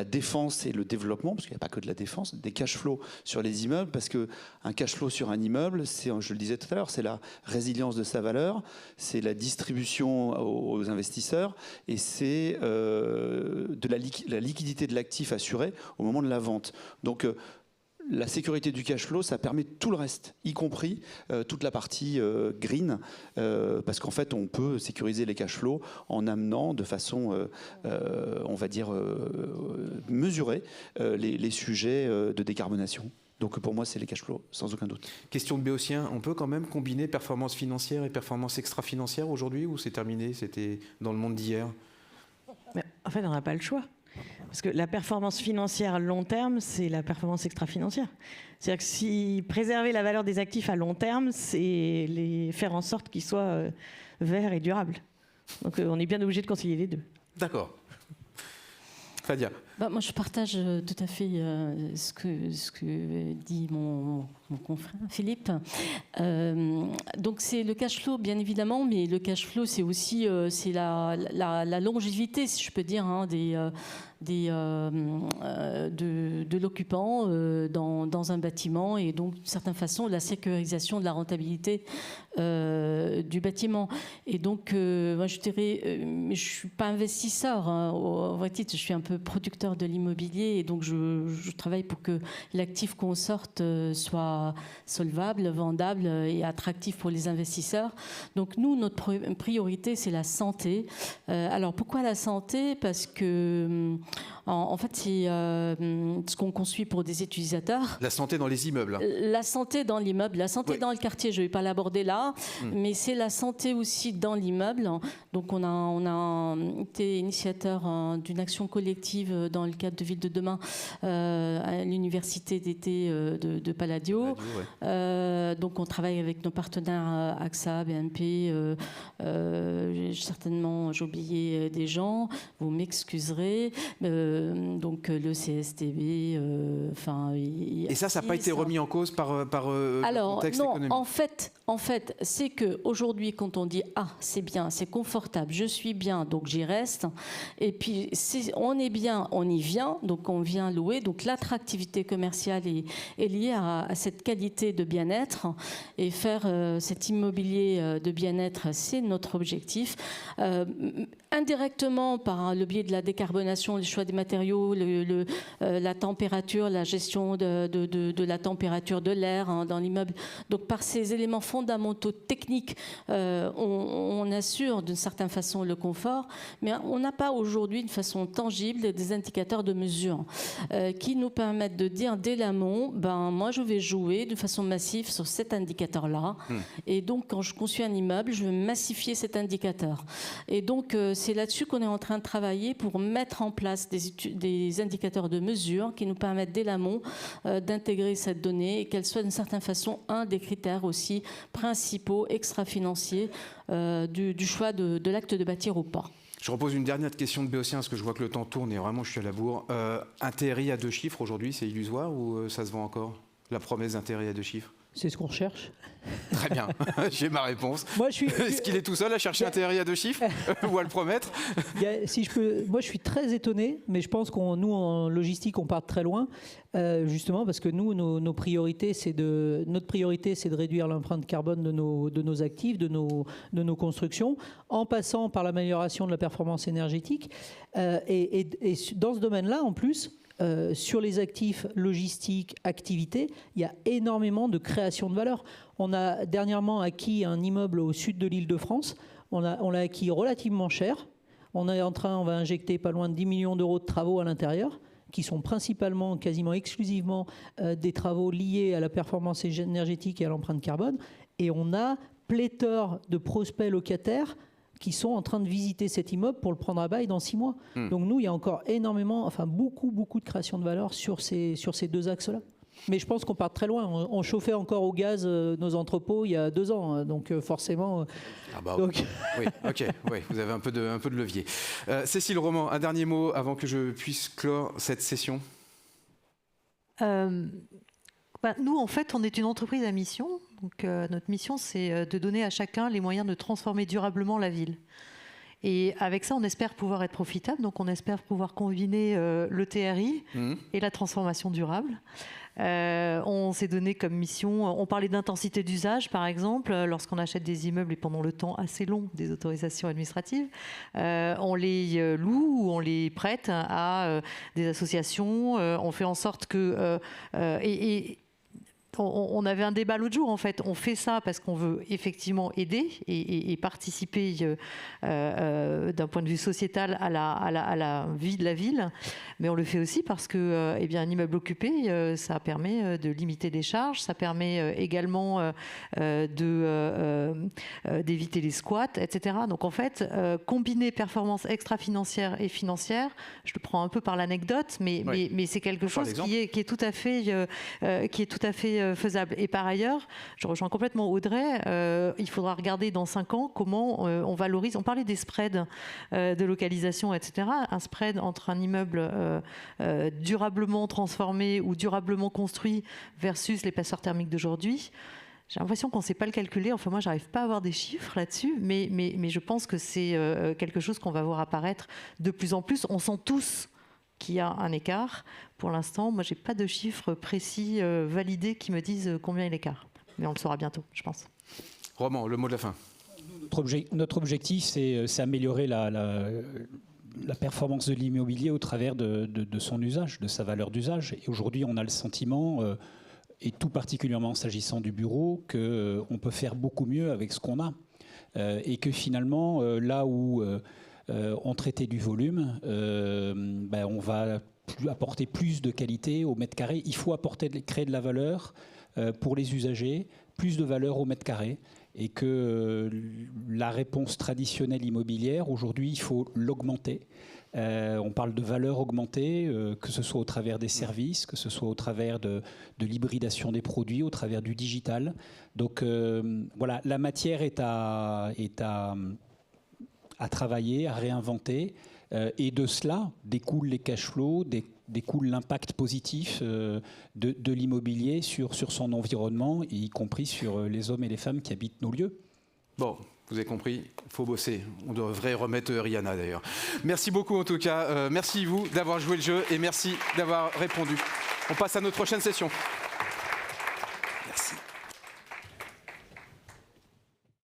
défense et le développement, parce qu'il n'y a pas que de la défense, des cash flows sur les immeubles, parce qu'un cash flow sur un immeuble, je le disais tout à l'heure, c'est la résilience de sa valeur, c'est la distribution aux investisseurs, et c'est la liquidité de l'actif assurée au moment de la vente. Donc la sécurité du cash flow, ça permet tout le reste, y compris toute la partie green, parce qu'en fait, on peut sécuriser les cash flows en amenant de façon, on va dire, mesurée les sujets de décarbonation. Donc pour moi, c'est les cash flows, sans aucun doute. Question de Béotien, on peut quand même combiner performance financière et performance extra-financière aujourd'hui, ou c'est terminé, c'était dans le monde d'hier? Mais en fait, on n'a pas le choix. Parce que la performance financière à long terme, c'est la performance extra-financière. C'est-à-dire que si préserver la valeur des actifs à long terme, c'est faire en sorte qu'ils soient verts et durables. Donc on est bien obligé de concilier les deux. D'accord. Fadia. Moi, je partage tout à fait ce que dit mon confrère Philippe. Donc, c'est le cash flow, bien évidemment, mais le cash flow, c'est aussi la longévité, si je peux dire, hein, de l'occupant dans un bâtiment, et donc, d'une certaine façon, la sécurisation de la rentabilité du bâtiment. Et donc, moi, je dirais, mais je ne suis pas investisseur, hein, au vrai titre, je suis un peu producteur acteur de l'immobilier et donc je travaille pour que l'actif qu'on sorte soit solvable, vendable et attractif pour les investisseurs. Donc nous, notre priorité, c'est la santé. Alors pourquoi la santé? Parce que en fait, c'est ce qu'on construit pour des utilisateurs. La santé dans les immeubles. La santé dans l'immeuble, la santé dans le quartier, je ne vais pas l'aborder là, mais c'est la santé aussi dans l'immeuble. Donc on a été initiateur d'une action collective dans le cadre de Ville de Demain à l'université d'été de Palladio. Donc on travaille avec nos partenaires AXA, BNP, certainement j'ai oublié des gens, vous m'excuserez, donc le CSTB, et ça n'a pas été remis en cause par le contexte économique? En fait, c'est qu'aujourd'hui, quand on dit « Ah, c'est bien, c'est confortable, je suis bien, donc j'y reste », et puis on est bien, on y vient, donc on vient louer, donc l'attractivité commerciale est liée à cette qualité de bien-être, et faire cet immobilier de bien-être, c'est notre objectif. Indirectement, par le biais de la décarbonation, le choix des matériaux, la température, la gestion de la température de l'air dans l'immeuble. Donc par ces éléments fondamentaux techniques, on assure d'une certaine façon le confort, mais on n'a pas aujourd'hui de façon tangible des indicateurs de mesure qui nous permettent de dire dès l'amont, moi je vais jouer de façon massive sur cet indicateur-là. Et donc quand je construis un immeuble, je vais massifier cet indicateur. Et donc c'est là-dessus qu'on est en train de travailler pour mettre en place des indicateurs de mesure qui nous permettent dès l'amont d'intégrer cette donnée et qu'elle soit d'une certaine façon un des critères aussi principaux extra-financiers du choix de l'acte de bâtir ou pas. Je repose une dernière question de Béotien, parce que je vois que le temps tourne et vraiment je suis à la bourre. Un TRI à 2 chiffres aujourd'hui, c'est illusoire ou ça se vend encore? La promesse d'un TRI à 2 chiffres? C'est ce qu'on recherche. Très bien, j'ai ma réponse. Est-ce qu'il est tout seul à chercher un TRI à 2 chiffres ou à le promettre? Si je peux, moi je suis très étonné, mais je pense nous en logistique on part très loin, justement parce que nous notre priorité c'est de réduire l'empreinte carbone de nos actifs, de nos constructions, en passant par l'amélioration de la performance énergétique. Et dans ce domaine-là, en plus. Sur les actifs logistiques, activités, il y a énormément de création de valeur. On a dernièrement acquis un immeuble au sud de l'Île-de-France. On l'a acquis relativement cher. On va injecter pas loin de 10 millions d'euros de travaux à l'intérieur, qui sont principalement, quasiment exclusivement des travaux liés à la performance énergétique et à l'empreinte carbone. Et on a pléthore de prospects locataires qui sont en train de visiter cet immeuble pour le prendre à bail dans 6 mois. Donc nous, il y a encore beaucoup de création de valeur sur ces 2 axes-là. Mais je pense qu'on part très loin. On chauffait encore au gaz nos entrepôts il y a 2 ans, donc forcément. Oui, ok, oui, vous avez un peu de levier. Cécile Roman, un dernier mot avant que je puisse clore cette session. Nous, en fait, on est une entreprise à mission. Donc, notre mission, c'est de donner à chacun les moyens de transformer durablement la ville. Et avec ça, on espère pouvoir être profitable. Donc, on espère pouvoir combiner le TRI et la transformation durable. On s'est donné comme mission, on parlait d'intensité d'usage, par exemple, lorsqu'on achète des immeubles et pendant le temps assez long des autorisations administratives, on les loue ou on les prête à des associations. On fait en sorte que... On avait un débat l'autre jour, en fait. On fait ça parce qu'on veut effectivement aider et participer d'un point de vue sociétal à la vie de la ville. Mais on le fait aussi parce que un immeuble occupé, ça permet de limiter les charges, ça permet également d'éviter les squats, etc. Donc en fait, combiner performance extra-financière et financière, je le prends un peu par l'anecdote, mais c'est quelque chose qui est tout à fait faisable. Et par ailleurs, je rejoins complètement Audrey, il faudra regarder dans 5 ans comment on valorise. On parlait des spreads de localisation, etc. Un spread entre un immeuble durablement transformé ou durablement construit versus l'épaisseur thermique d'aujourd'hui. J'ai l'impression qu'on ne sait pas le calculer. Enfin, moi, je n'arrive pas à avoir des chiffres là-dessus, mais je pense que c'est quelque chose qu'on va voir apparaître de plus en plus. On sent tous qu'il y a un écart. Pour l'instant, moi, je n'ai pas de chiffres précis validés qui me disent combien est l'écart. Mais on le saura bientôt, je pense. Roman, le mot de la fin. Notre objectif, c'est améliorer la performance de l'immobilier au travers de son usage, de sa valeur d'usage. Et aujourd'hui, on a le sentiment, et tout particulièrement s'agissant du bureau, qu'on peut faire beaucoup mieux avec ce qu'on a. Et que finalement, là où on traitait du volume, on va apporter plus de qualité au mètre carré. Il faut créer de la valeur pour les usagers, plus de valeur au mètre carré. Et que la réponse traditionnelle immobilière, aujourd'hui, il faut l'augmenter. On parle de valeur augmentée, que ce soit au travers des services, que ce soit au travers de l'hybridation des produits, au travers du digital. Donc voilà, la matière est à travailler, à réinventer. Et de cela découlent les cash flows, découle l'impact positif de l'immobilier sur son environnement, y compris sur les hommes et les femmes qui habitent nos lieux. Bon, vous avez compris, il faut bosser. On devrait remettre Rihanna d'ailleurs. Merci beaucoup en tout cas. Merci vous d'avoir joué le jeu et merci d'avoir répondu. On passe à notre prochaine session.